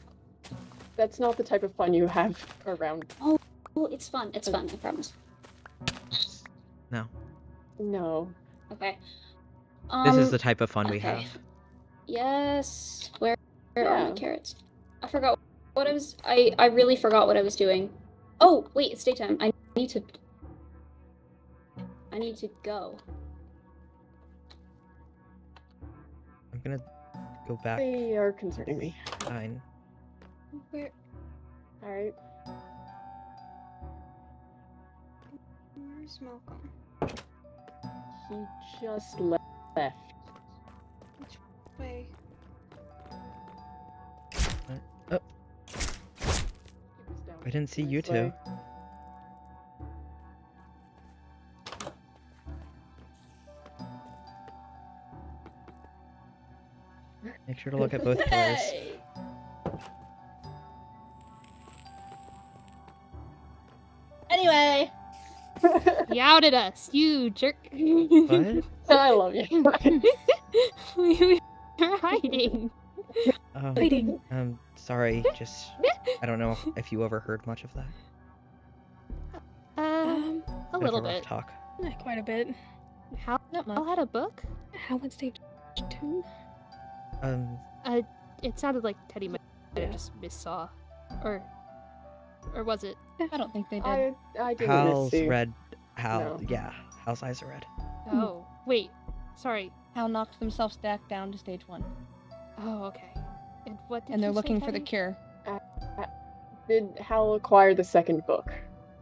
S5: That's not the type of fun you have around.
S9: Oh, it's fun. It's fun, I promise.
S2: No.
S5: No.
S9: Okay.
S2: This is the type of fun we have.
S9: Yes. Where are my carrots? I forgot what I was... I really forgot what I was doing. Oh, wait, it's daytime. I need to go.
S2: I'm gonna go back.
S5: They are concerning me.
S2: Fine.
S9: Where?
S5: Alright.
S4: Where's Malcolm?
S5: He just left.
S4: Which way?
S2: Oh. I didn't see you two.
S5: way.
S2: Make sure to look at both doors.
S9: Anyway.
S8: You outed us, you jerk.
S2: What?
S5: I love you.
S8: We were hiding.
S2: Sorry, just... I don't know if you overheard much of that.
S8: A
S2: Bit of
S8: little
S2: rough
S8: bit.
S2: talk.
S3: Quite a bit.
S8: How had a book?
S3: How went stage 2?
S8: It sounded like Teddy might have just missaw. Or was it?
S6: I don't think they did.
S5: I didn't
S2: Hal's
S5: miss you.
S2: red. Hal,
S5: No.
S2: yeah. Hal's eyes are red.
S8: Oh, wait. Sorry.
S6: Hal knocked themselves back down to stage 1.
S8: Oh, okay. And what did
S6: And they're
S8: you say,
S6: looking for the
S8: Teddy?
S6: cure.
S5: Did Hal acquire the second book?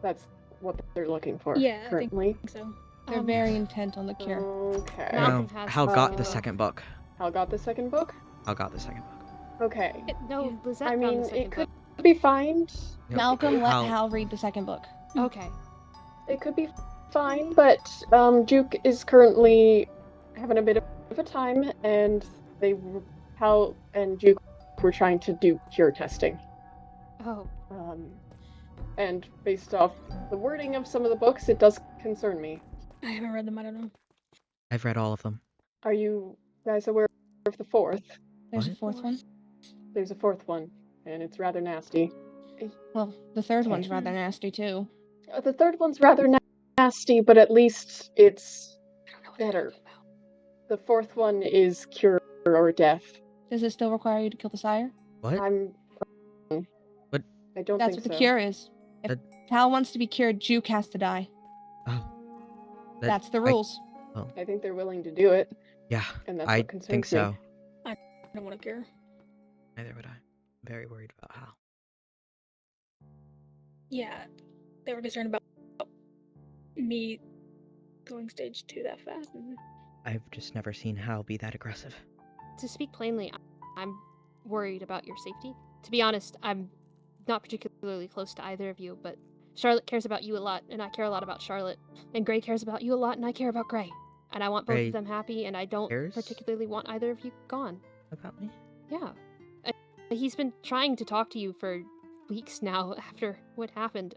S5: That's what they're looking for
S3: Yeah, I
S5: currently.
S3: think so.
S6: They're very intent on the cure.
S5: Okay.
S8: Malcolm
S2: No,
S8: has
S2: Hal got the
S5: Uh,
S2: second book.
S5: Hal got the second book?
S2: Hal got the second book.
S5: Okay.
S8: No, Lizette
S5: I
S8: found
S5: mean,
S8: the second
S5: it could
S8: book.
S5: be fine.
S2: Nope,
S6: Malcolm let Hal read the second book.
S8: Okay.
S5: It could be fine, but Duke is currently having a bit of a time, and Hal and Duke were trying to do cure testing.
S8: Oh.
S5: And based off the wording of some of the books, it does concern me.
S3: I haven't read them, I don't know.
S2: I've read all of them.
S5: Are you guys aware of the fourth?
S6: There's
S2: What?
S6: a fourth one.
S5: There's a fourth one, and it's rather nasty.
S6: Well, the third one's rather nasty too.
S5: The third one's rather nasty, but at least it's better. The fourth one is cure or death.
S6: Does it still require you to kill the sire?
S2: What? What?
S5: I don't
S6: That's
S5: think
S6: what the
S5: so.
S6: cure is. If Hal wants to be cured, Juke has to die.
S2: Oh.
S6: That's the rules.
S5: I think they're willing to do it,
S2: Yeah,
S5: and that's
S2: I
S5: what concerns
S2: think so.
S3: I don't want to care.
S2: Neither would I. I'm very worried about Hal.
S3: Yeah, they were concerned about me going stage 2 that fast.
S2: I've just never seen Hal be that aggressive.
S8: To speak plainly, I'm worried about your safety. To be honest, I'm not particularly close to either of you, but Charlotte cares about you a lot, and I care a lot about Charlotte. And Gray cares about you a lot, and I care about Gray. And I want both
S2: Gray
S8: of them happy, and I don't
S2: cares?
S8: particularly want either of you gone.
S2: About me?
S8: Yeah. He's been trying to talk to you for weeks now after what happened,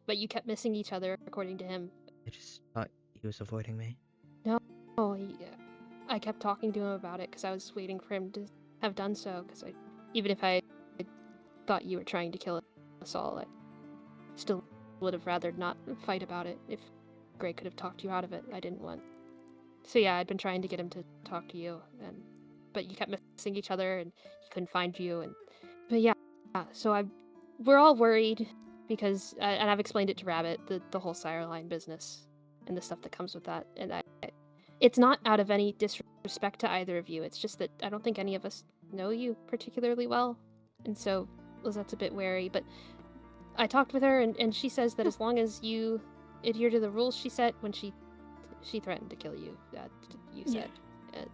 S8: but you kept missing each other, according to him.
S2: I just thought he was avoiding me.
S8: Oh, I kept talking to him about it because I was waiting for him to have done so, because even if I thought you were trying to kill us all, I still would have rather not fight about it. If Gray could have talked you out of it, I didn't want. So yeah, I'd been trying to get him to talk to you, but you kept missing each other, and he couldn't find you, but yeah, so we're all worried because, and I've explained it to Rabbit, the whole Sire Line business and the stuff that comes with that, and it's not out of any disrespect to either of you, it's just that I don't think any of us know you particularly well, and so Lizette's a bit wary, but I talked with her, and she says that as long as you adhere to the rules she set when she threatened to kill you, you said. Yeah.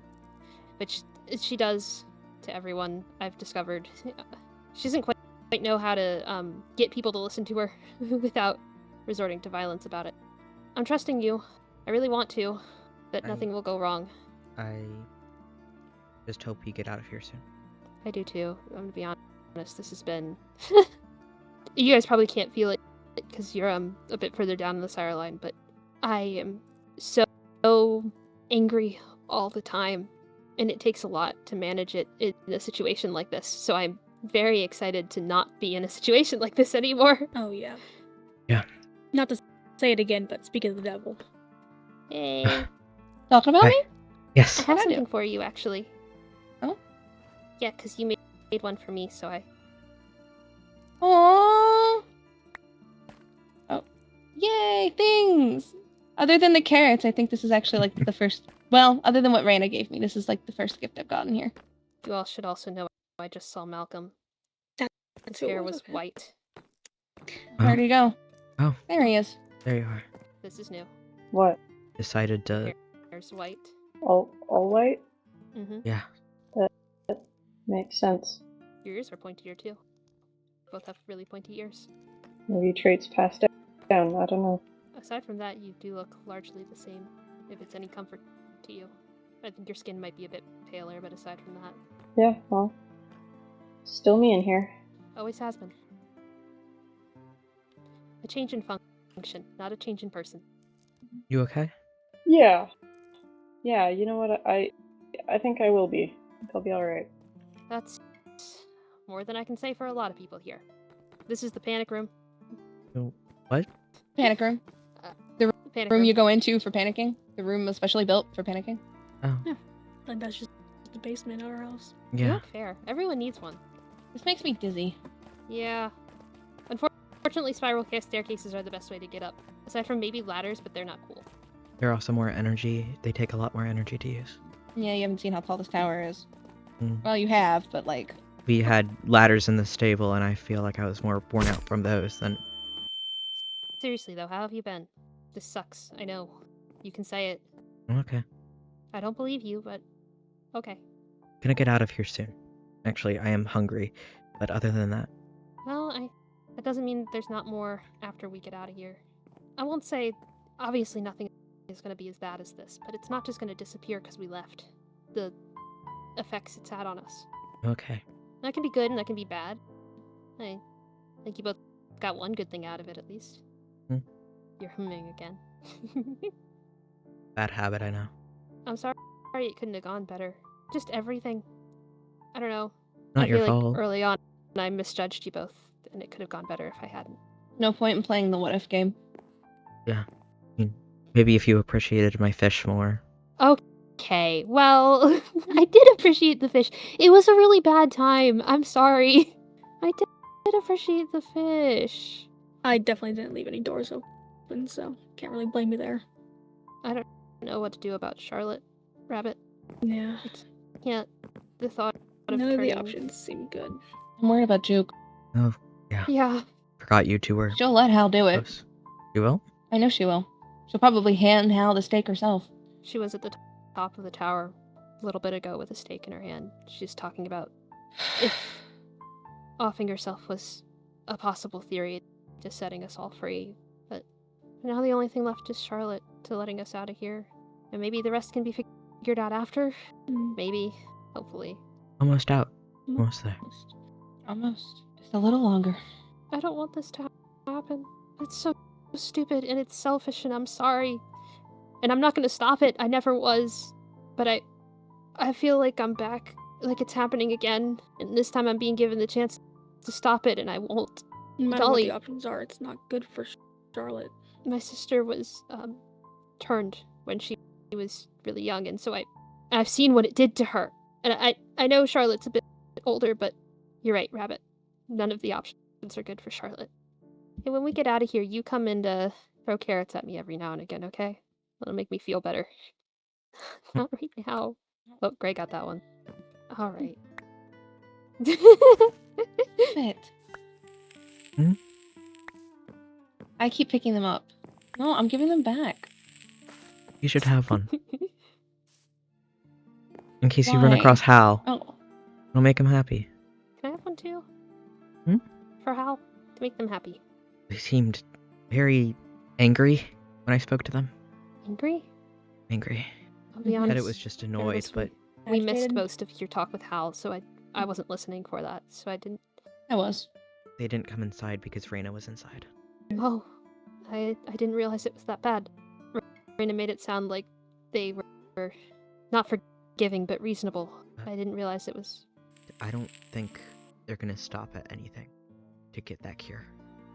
S8: But she does to everyone, I've discovered. She doesn't quite know how to get people to listen to her without resorting to violence about it. I'm trusting you. I really want to, that nothing will go wrong. I
S2: just hope you get out of here soon.
S8: I do too. I'm gonna be honest, this has been... You guys probably can't feel it because you're a bit further down the Sire Line, but I am so angry all the time, and it takes a lot to manage it in a situation like this, so I'm very excited to not be in a situation like this anymore.
S3: Oh, yeah.
S2: Yeah.
S3: Not to say it again, but speak of the devil.
S8: Hey.
S6: Talking about me?
S2: Yes.
S8: I have something for you, actually.
S6: Oh?
S8: Yeah, because you made one for me, so I...
S6: Aww. Oh. Yay, things! Other than the carrots, I think this is actually like the first... Well, other than what Raina gave me, this is like the first gift I've gotten here.
S8: You all should also know I just saw Malcolm. His
S3: who
S8: hair
S3: was
S8: was
S3: it?
S8: white.
S6: Where'd he go?
S2: Oh.
S6: There he is.
S2: There you are.
S8: This is new.
S7: What?
S2: Decided to...
S8: Hair's white.
S7: All white?
S8: Mm-hmm.
S2: Yeah.
S7: That makes sense.
S8: Your ears are pointier, too. Both have really pointy ears.
S7: Maybe traits passed down, I don't know.
S8: Aside from that, you do look largely the same, if it's any comfort to you. I think your skin might be a bit paler, but aside from that...
S7: Yeah, well, still me in here.
S8: Always has been. A change in function, not a change in person.
S2: You okay?
S7: Yeah. Yeah, you know what, I think I will be. I think I'll be alright.
S8: That's more than I can say for a lot of people here. This is the panic room.
S2: What?
S6: Panic room. The
S8: Panic
S6: room you go into for panicking. The room especially built for panicking.
S2: Oh.
S3: Yeah. Like that's just the basement of our house.
S2: Yeah.
S8: Not fair. Everyone needs one.
S6: This makes me dizzy.
S8: Yeah. Unfortunately, spiral staircases are the best way to get up. Aside from maybe ladders, but they're not cool.
S2: They're also more energy. They take a lot more energy to use.
S6: Yeah, you haven't seen how tall this tower is.
S2: Mm.
S6: Well, you have, but like...
S2: We had ladders in the stable, and I feel like I was more worn out from those than...
S8: Seriously, though, how have you been? This sucks. I know. You can say it.
S2: Okay.
S8: I don't believe you, but... Okay.
S2: Gonna get out of here soon. Actually, I am hungry, but other than that...
S8: Well, that doesn't mean there's not more after we get out of here. I won't say... Obviously, nothing is going to be as bad as this, but it's not just going to disappear because we left. The effects it's had on us.
S2: Okay.
S8: That can be good and that can be bad. I think you both got one good thing out of it, at least.
S2: Hmm.
S8: You're humming again.
S2: Bad habit, I know.
S8: I'm sorry it couldn't have gone better. Just everything. I don't know.
S2: Not
S8: I
S2: your
S8: feel
S2: fault.
S8: like early on I misjudged you both, and it could have gone better if I hadn't.
S6: No point in playing the what-if game.
S2: Yeah. I mean, maybe if you appreciated my fish more.
S8: Okay, Okay, well, I did appreciate the fish. It was a really bad time. I'm sorry. I did appreciate the fish.
S3: I definitely didn't leave any doors open, so can't really blame you there.
S8: I don't know what to do about Charlotte Rabbit.
S3: Yeah.
S8: Can't. The thought of
S3: None of the
S8: turning-
S3: options seem good.
S10: I'm worried about Juke.
S2: Oh, yeah.
S8: Yeah.
S2: Forgot you two were
S10: She'll let Hal do it.
S2: close. You will?
S10: I know she will. She'll probably hand Hal the steak herself.
S8: She was at the top of the tower a little bit ago with a stake in her hand. She's talking about if offing herself was a possible theory to setting us all free. But now the only thing left is Charlotte to letting us out of here. And maybe the rest can be figured out after? Maybe. Hopefully.
S2: Almost out. Almost there.
S10: Almost. Just a little longer.
S8: I don't want this to happen. It's so stupid and it's selfish and I'm sorry. And I'm not gonna stop it. I never was. But I feel like I'm back. Like it's happening again. And this time I'm being given the chance to stop it and I won't.
S3: No matter what
S8: Dolly.
S3: the options are, it's not good for Charlotte.
S8: My sister was turned when she was really young, and so I've seen what it did to her. And I know Charlotte's a bit older, but you're right, Rabbit. None of the options are good for Charlotte. And when we get out of here, you come in to throw carrots at me every now and again, okay? That'll make me feel better. Not right now. Oh, Gray got that one. All right.
S10: It.
S2: Hmm?
S10: I keep picking them up. No, I'm giving them back.
S2: You should have one. In case you run
S10: Why?
S2: across Hal.
S10: Oh,
S2: It'll make him happy.
S8: Can I have one too?
S2: Hmm?
S8: For Hal? To make them happy.
S2: They seemed very angry when I spoke to them.
S8: Angry?
S2: Angry.
S8: I'll be
S2: Said
S8: honest.
S2: it was just annoyed, but
S8: We missed
S3: Agitated?
S8: most of your talk with Hal, so I wasn't listening for that, so I didn't.
S10: I was.
S2: they didn't come inside because Raina was inside.
S8: Oh, I didn't realize it was that bad. Raina made it sound like they were not forgiving, but reasonable. I didn't realize it was.
S2: I don't think they're gonna stop at anything to get that cure.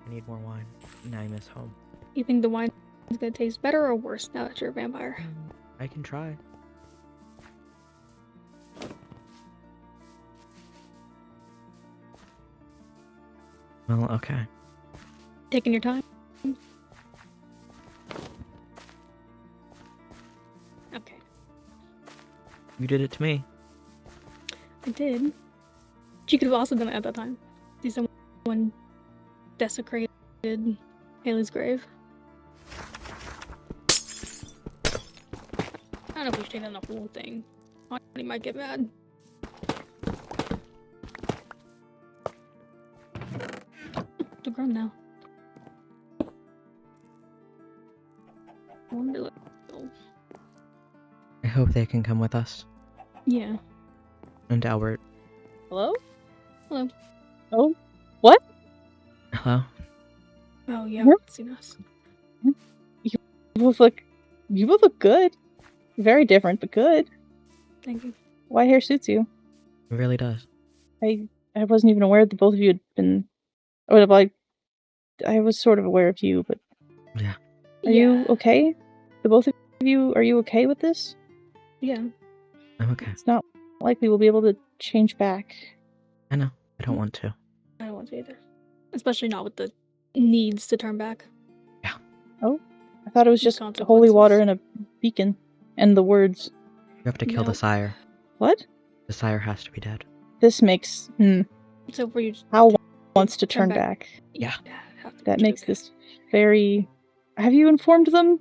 S2: I need more wine. Now I miss home.
S3: You think the wine is gonna taste better or worse now that you're a vampire?
S2: I can try. Well, okay.
S3: Taking your time? Okay.
S2: You did it to me.
S3: I did. She could have also done it at that time. See someone desecrated Haley's grave. I don't know if we should take down the whole thing. He might get mad. They're grown now. Wonderland.
S2: I hope they can come with us.
S3: Yeah.
S2: And Albert.
S5: Hello?
S3: Hello.
S5: Oh, what?
S2: Hello?
S3: Oh, you
S5: Huh?
S3: haven't seen us.
S5: You both look good. Very different, but good.
S3: Thank you.
S5: White hair suits you.
S2: It really does.
S5: I wasn't even aware that both of you had been. Well, like, I was sort of aware of you, but
S2: Yeah.
S5: are you okay? The both of you, are you okay with this?
S3: Yeah.
S2: I'm okay.
S5: It's not likely we'll be able to change back.
S2: I know. I don't want to.
S3: I don't want to either. Especially not with the needs to turn back.
S5: I thought it was
S3: There's
S5: just holy water
S3: consequences.
S5: and a beacon, and the words.
S2: You have to kill the
S3: Nope.
S2: sire.
S5: What?
S2: The sire has to be dead.
S5: This makes.
S3: So for you
S5: Hal wants to
S3: turn
S5: turn
S3: back.
S5: back.
S2: Yeah.
S3: have to
S5: That
S3: be
S5: makes
S3: Juke.
S5: this very. Have you informed them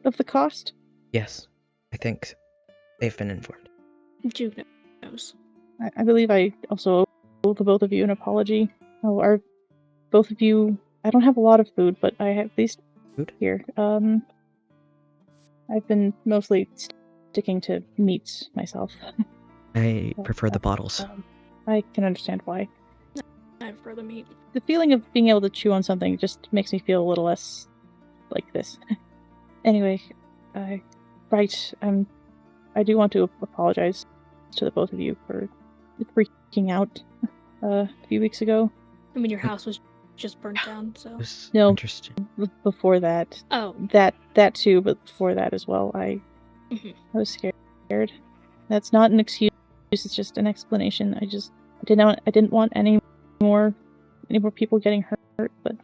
S5: of the cost?
S2: Yes. I think they've been informed.
S3: Juke knows.
S5: I believe I also owe the both of you an apology. Oh, are both of you? I don't have a lot of food, but I have at least
S2: Food?
S5: here. I've been mostly sticking to meats myself.
S2: I prefer the bottles.
S5: I can understand why.
S3: I prefer the meat.
S5: The feeling of being able to chew on something just makes me feel a little less like this. Anyway, right. I do want to apologize to the both of you for freaking out a few weeks ago.
S3: I mean, your house was just burnt down, so.
S2: It was
S5: No.
S2: interesting.
S5: Before that,
S3: Oh.
S5: that too, but before that as well, I
S3: Mhm.
S5: was scared.
S11: That's not an excuse. It's just an explanation. I didn't want any more people getting hurt, but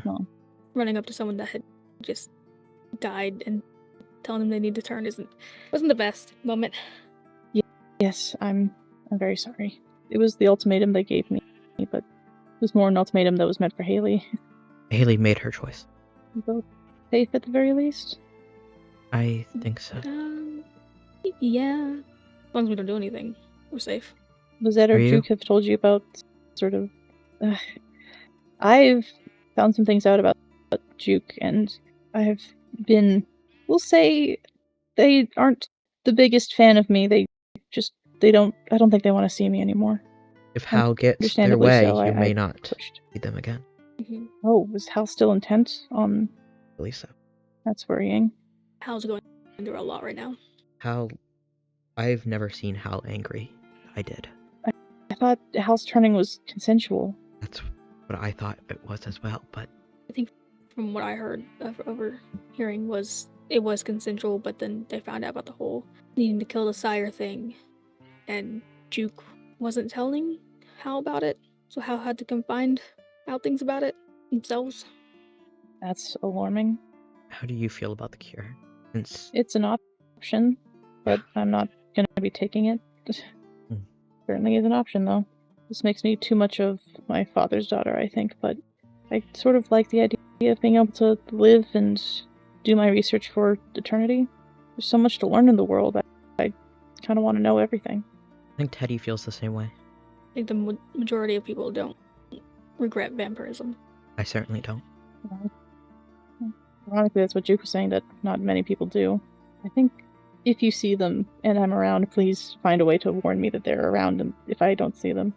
S11: no.
S3: Running up to someone that had just died and telling them they need to turn wasn't the best moment.
S11: Yes, I'm very sorry. It was the ultimatum they gave me, but it was more an ultimatum that was meant for Haley.
S2: Haley made her choice.
S11: Both safe at the very least.
S2: I think so.
S3: Yeah. As long as we don't do anything, we're safe.
S11: Lizette or Duke have told you about sort of... I've found some things out about Duke, and I have been... We'll say they aren't the biggest fan of me. I don't think they want to see me anymore.
S2: If Hal gets their way, you may not see them again.
S3: Mm-hmm.
S11: Oh, was Hal still intent on...
S2: I believe so.
S11: That's worrying.
S3: Hal's going through a lot right now.
S2: Hal... I've never seen Hal angry. I did.
S11: I thought Hal's turning was consensual.
S2: That's what I thought it was as well, but...
S3: I think from what I heard overhearing was it was consensual, but then they found out about the whole needing to kill the sire thing, and Duke wasn't telling Hal about it, so Hal had to find out things about it themselves.
S11: That's alarming.
S2: How do you feel about the cure?
S11: It's an option, but I'm not going to be taking it. Certainly is an option, though. This makes me too much of my father's daughter, I think, but I sort of like the idea of being able to live and do my research for eternity. There's so much to learn in the world. I kind of want to know everything.
S2: I think Teddy feels the same way.
S3: I think the majority of people don't regret vampirism.
S2: I certainly don't.
S11: Ironically, that's what Duke was saying, that not many people do. I think if you see them and I'm around, please find a way to warn me that they're around, and if I don't see them,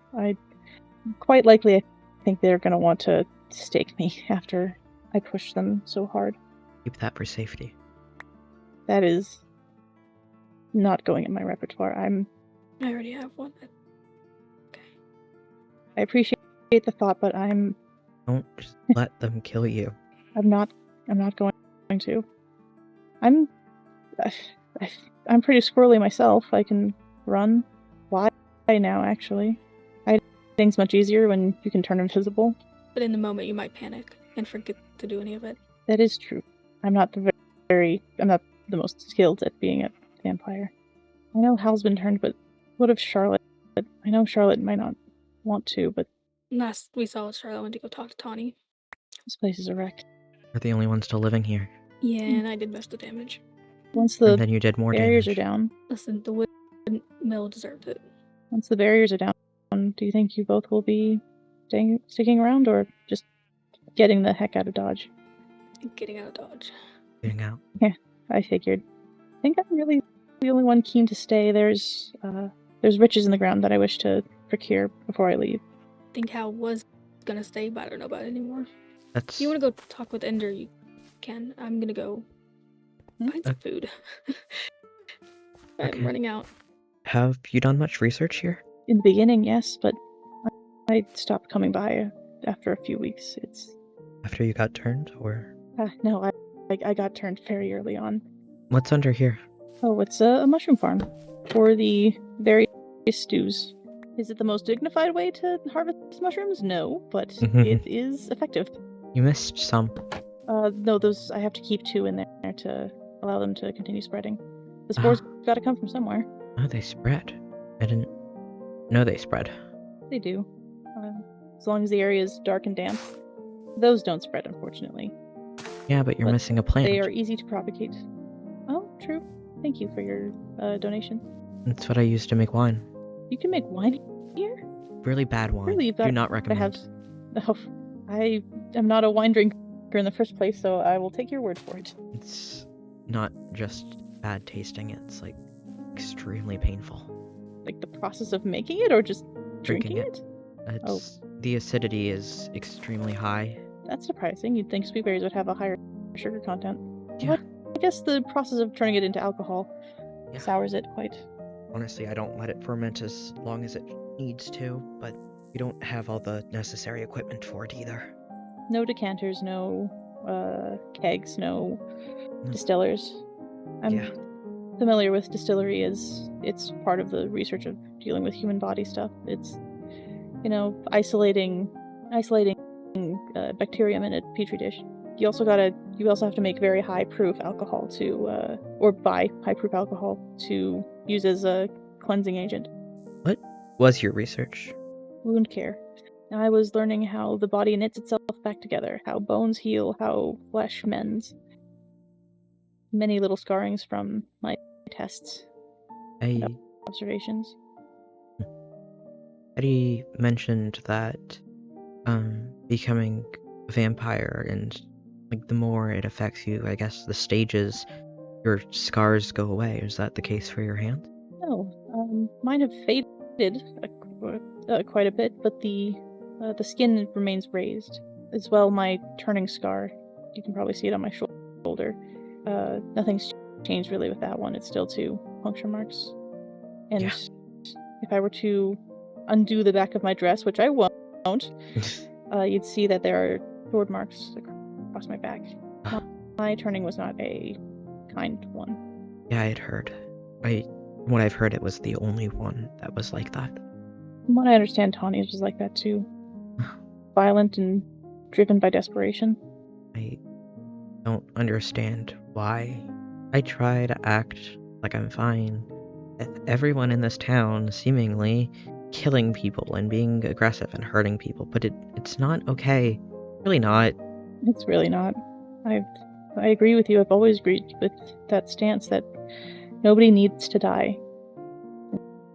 S11: quite likely I think they're going to want to stake me after I push them so hard.
S2: Keep that for safety.
S11: That is not going in my repertoire.
S3: I already have one. Okay.
S11: I appreciate the thought, but
S2: Don't just let them kill you.
S11: I'm not going to. I'm pretty squirrely myself. I can run, fly now, actually. Things much easier when you can turn invisible.
S3: But in the moment, you might panic and forget to do any of it.
S11: That is true. I'm not the most skilled at being a vampire. I know Hal's been turned, but what of Charlotte? I know Charlotte might not want to, but...
S3: Last we saw, Charlotte went to go talk to Tawny.
S11: This place is a wreck.
S2: We're the only ones still living here.
S3: Yeah, and I did most of the damage.
S11: Once the
S2: then you did more
S11: barriers
S2: damage.
S11: Are down.
S3: Listen, the wood mill deserved it.
S11: Once the barriers are down, do you think you both will be sticking around, or just getting the heck out of Dodge?
S3: Getting out of Dodge.
S2: Getting out.
S11: Yeah, I figured. I think I'm really the only one keen to stay. There's riches in the ground that I wish to procure before I leave.
S3: I think Hal was gonna stay, but I don't know about it anymore.
S2: If
S3: you want to go talk with Ender, you can. I'm gonna go find some food. I'm running out.
S2: Have you done much research here?
S11: In the beginning, yes, but I stopped coming by after a few weeks. It's
S2: after you got turned, or?
S11: No, I got turned very early on.
S2: What's under here?
S11: Oh, it's a mushroom farm for the various stews. Is it the most dignified way to harvest mushrooms? No, but it is effective.
S2: You missed some.
S11: No, those I have to keep 2 in there to allow them to continue spreading. The spores got to come from somewhere.
S2: Oh, they spread. I didn't know they spread.
S11: They do. As long as the area is dark and damp. Those don't spread, unfortunately.
S2: Yeah, but you're missing a plant.
S11: They are easy to propagate. Oh, true. Thank you for your donation.
S2: That's what I use to make wine.
S11: You can make wine here?
S2: Really bad wine.
S11: Really,
S2: do not recommend.
S11: I am not a wine drinker in the first place, so I will take your word for it.
S2: It's not just bad tasting, it's like extremely painful.
S11: Like the process of making it, or just drinking it?
S2: The acidity is extremely high.
S11: That's surprising. You'd think sweet berries would have a higher sugar content.
S2: Yeah.
S11: But I guess the process of turning it into alcohol sours it quite.
S2: Honestly, I don't let it ferment as long as it needs to, but we don't have all the necessary equipment for it either.
S11: No decanters, no kegs, no distillers. familiar with distillery is it's part of the research of dealing with human body stuff. It's, isolating bacterium in a petri dish. You also have to make very high proof alcohol or buy high proof alcohol to use as a cleansing agent.
S2: What was your research?
S11: Wound care. I was learning how the body knits itself back together, how bones heal, how flesh mends. Many little scarrings from my tests and observations.
S2: Eddie mentioned that becoming a vampire and the more it affects you, I guess the stages, your scars go away. Is that the case for your hand?
S11: No, mine have faded quite a bit, but the skin remains raised. As well, my turning scar, you can probably see it on my shoulder. Nothing's changed really with that one. It's still 2 puncture marks. And if I were to undo the back of my dress, which I won't, you'd see that there are sword marks across my back. My turning was not a kind one.
S2: Yeah, I had heard. From what I've heard, it was the only one that was like that.
S11: From what I understand, Tanya's was like that too. Violent and driven by desperation.
S2: I don't understand why. I try to act like I'm fine. Everyone in this town seemingly killing people and being aggressive and hurting people, but it's not okay. Really not.
S11: It's really not. I agree with you. I've always agreed with that stance that nobody needs to die.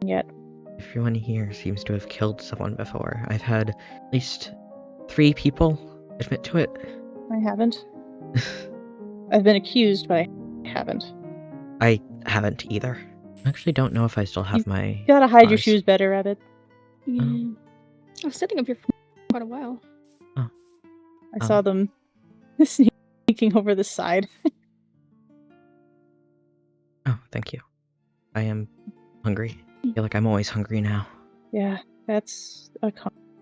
S11: And yet,
S2: everyone here seems to have killed someone before. I've had at least 3 people admit to it.
S11: I haven't. I've been accused, but I haven't.
S2: I haven't either. I actually don't know if I still have my...
S11: You gotta hide your shoes better, Rabbit.
S3: Yeah. I was sitting up here for quite a while.
S2: Oh.
S11: I saw them sneaking over the side.
S2: Oh, thank you. I am hungry. I feel like I'm always hungry now.
S11: Yeah, that's a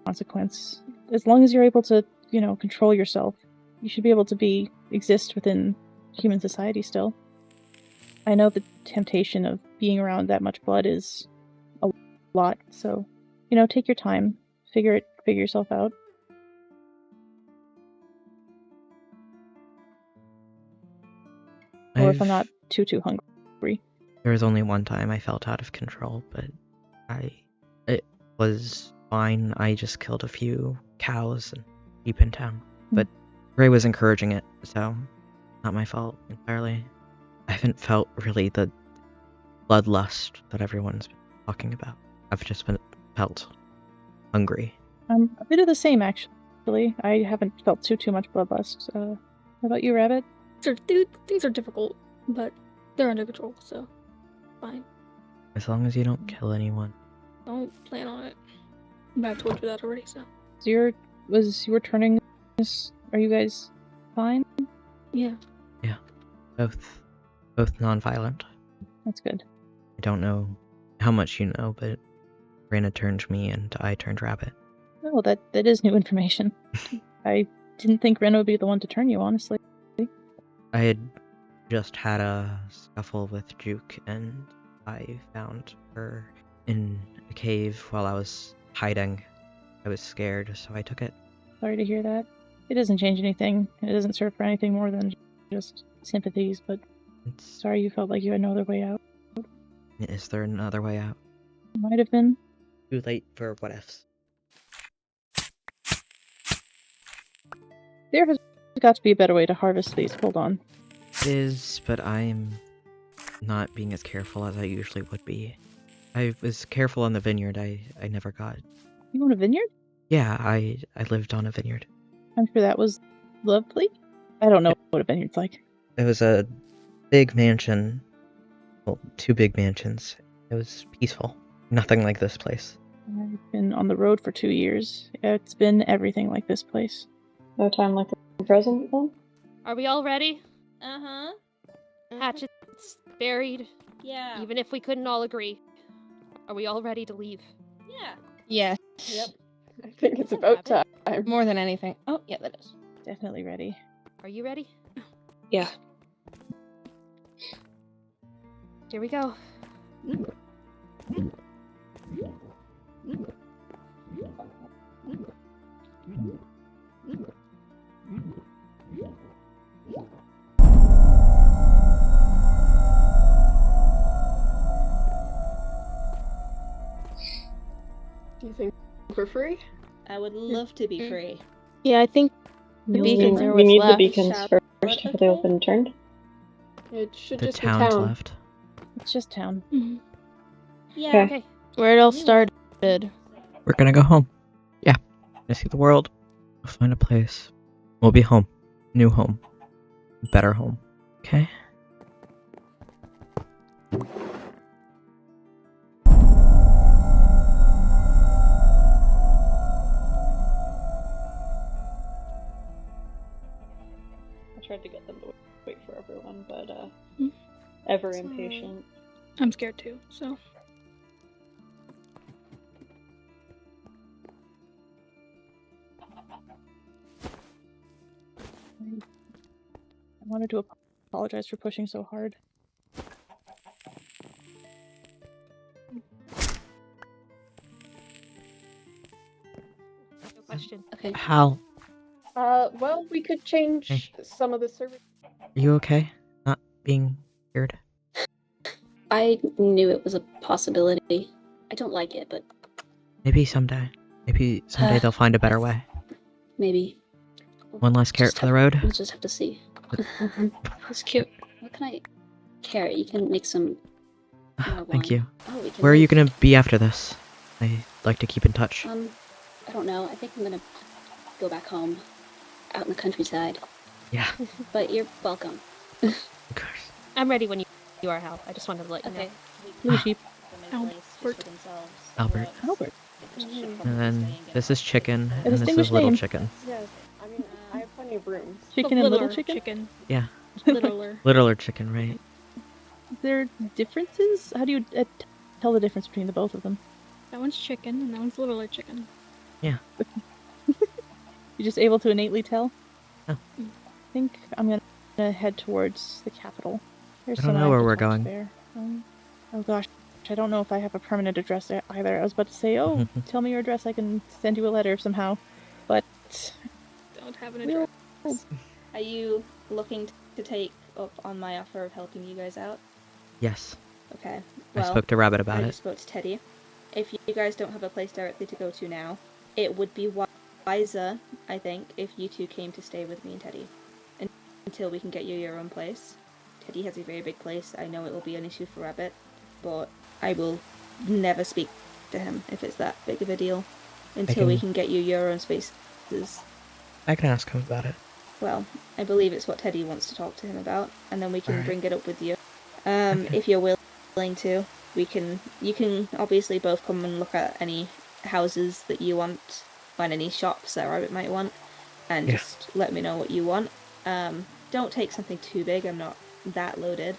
S11: consequence. As long as you're able to, control yourself, you should be able to exist within human society still. I know the temptation of being around that much blood is a lot, so, take your time, figure yourself out. Or if I'm not too hungry.
S2: There was only one time I felt out of control, but it was fine. I just killed a few cows and sheep in town. But Ray was encouraging it, so not my fault entirely. I haven't felt really the bloodlust that everyone's been talking about. I've just felt hungry.
S11: I'm a bit of the same, actually. I haven't felt too much bloodlust. How about you, Rabbit?
S3: Things are difficult, but they're under control, so fine.
S2: As long as you don't kill anyone.
S3: Don't plan on it. I've told you that already, so.
S11: So your turning, are you guys fine?
S3: Yeah.
S2: Yeah. Both non-violent.
S11: That's good.
S2: I don't know how much you know, but Reyna turned me and I turned Rabbit.
S11: Oh, that is new information. I didn't think Reyna would be the one to turn you, honestly.
S2: I had just had a scuffle with Juke, and I found her in a cave while I was hiding. I was scared, so I took it.
S11: Sorry to hear that. It doesn't change anything. It doesn't serve for anything more than just sympathies, but sorry you felt like you had no other way out.
S2: Is there another way out?
S11: Might have been.
S2: Too late for what ifs.
S11: There has got to be a better way to harvest these. Hold on.
S2: It is, but I'm not being as careful as I usually would be. I was careful on the vineyard. I never got...
S11: You own a vineyard?
S2: Yeah, I lived on a vineyard.
S11: I'm sure that was lovely. I don't know what a vineyard's like.
S2: It was a big mansion. Well, 2 big mansions. It was peaceful. Nothing like this place.
S11: I've been on the road for 2 years. It's been everything like this place.
S7: No time like the present, then?
S8: Are we all ready?
S10: Uh-huh.
S8: Hatchets buried.
S10: Yeah.
S8: Even if we couldn't all agree. Are we all ready to leave?
S10: Yeah.
S5: Yeah. Yep. I think it's about time.
S10: More than anything. Oh, yeah, that is.
S11: Definitely ready.
S8: Are you ready?
S6: Yeah.
S8: Here we go.
S5: Do you think we're free?
S6: I would love to be free.
S10: Yeah, I think the beacons are
S7: We
S10: what's
S7: need
S10: left.
S7: the beacons
S6: Shall-
S7: first before they
S6: okay.
S7: open and turned.
S5: It should
S2: The
S5: just be
S2: town's
S5: town.
S2: left.
S11: It's just town.
S6: Yeah.
S7: Okay.
S8: Okay.
S10: Where it all started.
S2: We're gonna go home. Yeah. Gonna see the world. We'll find a place. We'll be home. New home. Better home. Okay?
S7: I tried to get them to wait for everyone, but
S3: Hmm.
S7: ever
S3: Sorry.
S7: impatient.
S3: I'm scared too, so.
S11: I wanted to apologize for pushing so hard.
S8: No question.
S6: Okay.
S2: Hal,
S5: Well, we could change
S2: Hey.
S5: some of the service.
S2: are you okay? Not being weird?
S9: I knew it was a possibility. I don't like it, but
S2: Maybe someday. Maybe someday they'll find a better way.
S9: maybe.
S2: One last carrot for the road.
S9: We'll just have to see.
S10: It's cute.
S9: What can I... Carrot, you can make some more
S2: Thank
S9: wine.
S2: you.
S9: Oh, we can
S2: Where are you
S9: make-
S2: gonna be after this? I like to keep in touch.
S9: I don't know. I think I'm gonna go back home. Out in the countryside.
S2: Yeah,
S9: But you're welcome.
S2: of course.
S8: I'm ready when you are, Hal. I just wanted to let you know.
S6: Okay.
S11: Blue sheep.
S3: Albert.
S2: Albert.
S11: Albert.
S2: And then this is chicken,
S11: A
S2: and this is
S11: distinguished
S2: little
S11: name.
S2: chicken.
S5: Yes, I mean, I have plenty of rooms.
S11: Chicken and little
S3: Littler
S11: chicken?
S2: Yeah,
S3: Littler.
S2: littler chicken, right?
S11: Is there differences? How do you tell the difference between the both of them?
S3: That one's chicken, and that one's littler chicken.
S11: You're just able to innately tell?
S2: Oh.
S11: I think I'm gonna head towards the capital. There's
S2: I don't
S11: some
S2: know where
S11: have to
S2: we're
S11: talk to
S2: going.
S11: there. Oh gosh, I don't know if I have a permanent address either. I was about to say, oh, tell me your address, I can send you a letter somehow. But
S3: Don't have an
S11: We'll-
S3: address.
S6: Are you looking to take up on my offer of helping you guys out?
S2: Yes.
S6: Okay.
S2: I spoke to Rabbit about
S6: I
S2: it.
S6: just spoke to Teddy. If you guys don't have a place directly to go to now, it would be wiser, I think, if you two came to stay with me and Teddy until we can get you your own place. Teddy has a very big place. I know it will be an issue for Rabbit, but I will never speak to him if it's that big of a deal until we
S2: can-
S6: can get you your own spaces.
S2: I can ask him about it.
S6: Well, I believe it's what Teddy wants to talk to him about, and then we can
S2: Alright.
S6: bring it up with you.
S2: Okay.
S6: If you're willing to, you can obviously both come and look at any houses that you want, find any shops that Rabbit might want, and
S2: Yeah.
S6: just let me know what you want. Don't take something too big. I'm not that loaded,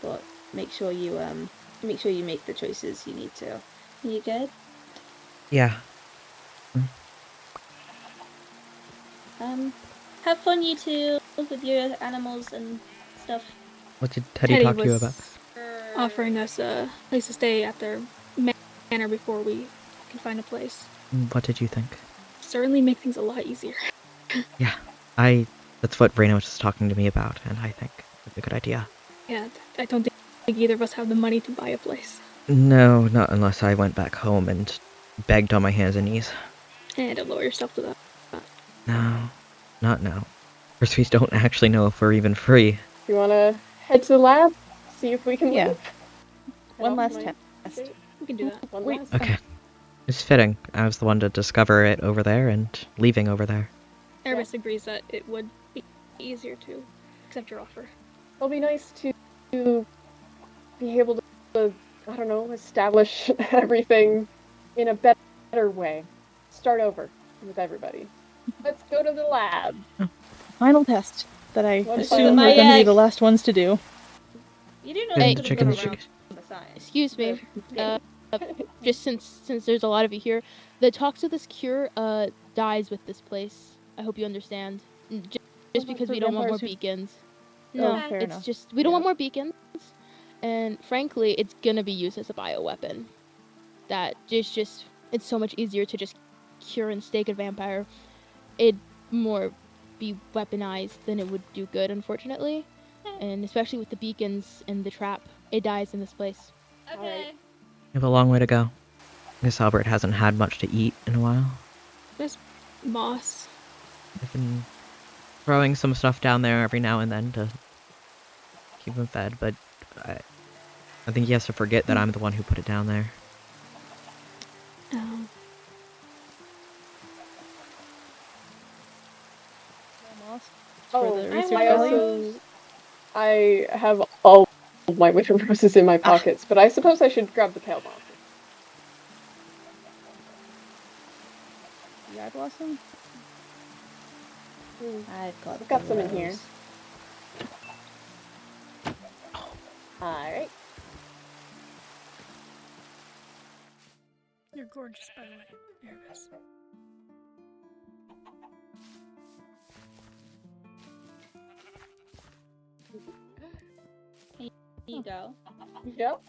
S6: but make sure you make the choices you need to. You good?
S2: Yeah.
S6: Have fun, you two, with your animals and stuff.
S2: What did Teddy talk to you
S3: was
S2: about?
S3: offering us a place to stay at their manor before we can find a place.
S2: What did you think?
S3: Certainly make things a lot easier.
S2: Yeah, that's what Raina was just talking to me about, and I think it's a good idea.
S3: Yeah, I don't think either of us have the money to buy a place.
S2: No, not unless I went back home and begged on my hands and knees.
S3: Don't lower yourself to that.
S2: No, not now. First, we don't actually know if we're even free.
S5: You want to head to the lab? See if we can
S11: Yeah.
S5: leave?
S11: One
S5: Head off
S11: last
S5: my-
S11: test.
S3: We can do that.
S5: One
S11: Wait.
S5: last
S2: Okay. It's fitting. I was the one to discover it over there and leaving over there.
S3: Erebus agrees that it would be easier to accept your offer.
S5: It'll be nice to be able to, I don't know, establish everything in a better way. Start over with everybody. Let's go to the lab.
S11: Final test that I
S5: One
S11: assume
S5: final
S11: we're going to be
S6: test.
S11: the last ones to do.
S6: You do know
S2: Hey,
S6: that
S2: chicken,
S6: around
S2: chicken.
S6: the science.
S10: Excuse me.
S6: Yeah.
S10: Just since there's a lot of you here, the talks of this cure dies with this place. I hope you understand. Just
S11: Like
S10: because
S11: for
S10: we don't want more
S11: vampires who-
S10: beacons.
S11: Oh,
S10: No,
S11: fair
S10: it's
S11: enough.
S10: just we don't
S11: Yeah.
S10: want more beacons, And frankly, it's gonna be used as a bioweapon. That is just, it's so much easier to just cure and stake a vampire. It'd more be weaponized than it would do good, unfortunately. And especially with the beacons and the trap, it dies in this place.
S9: Okay.
S2: You have a long way to go. Miss Albert hasn't had much to eat in a while.
S3: There's moss.
S2: I've been throwing some stuff down there every now and then to keep him fed, but I think he has to forget that I'm the one who put it down there.
S3: Oh.
S11: For the research
S5: I
S11: value.
S5: I have all of my wither roses in my pockets, but I suppose I should grab the pale moss.
S11: Eye blossom?
S6: I've
S5: got some in here. Alright.
S3: You're gorgeous, by the way. There it is.
S9: Here you go.
S5: Yep.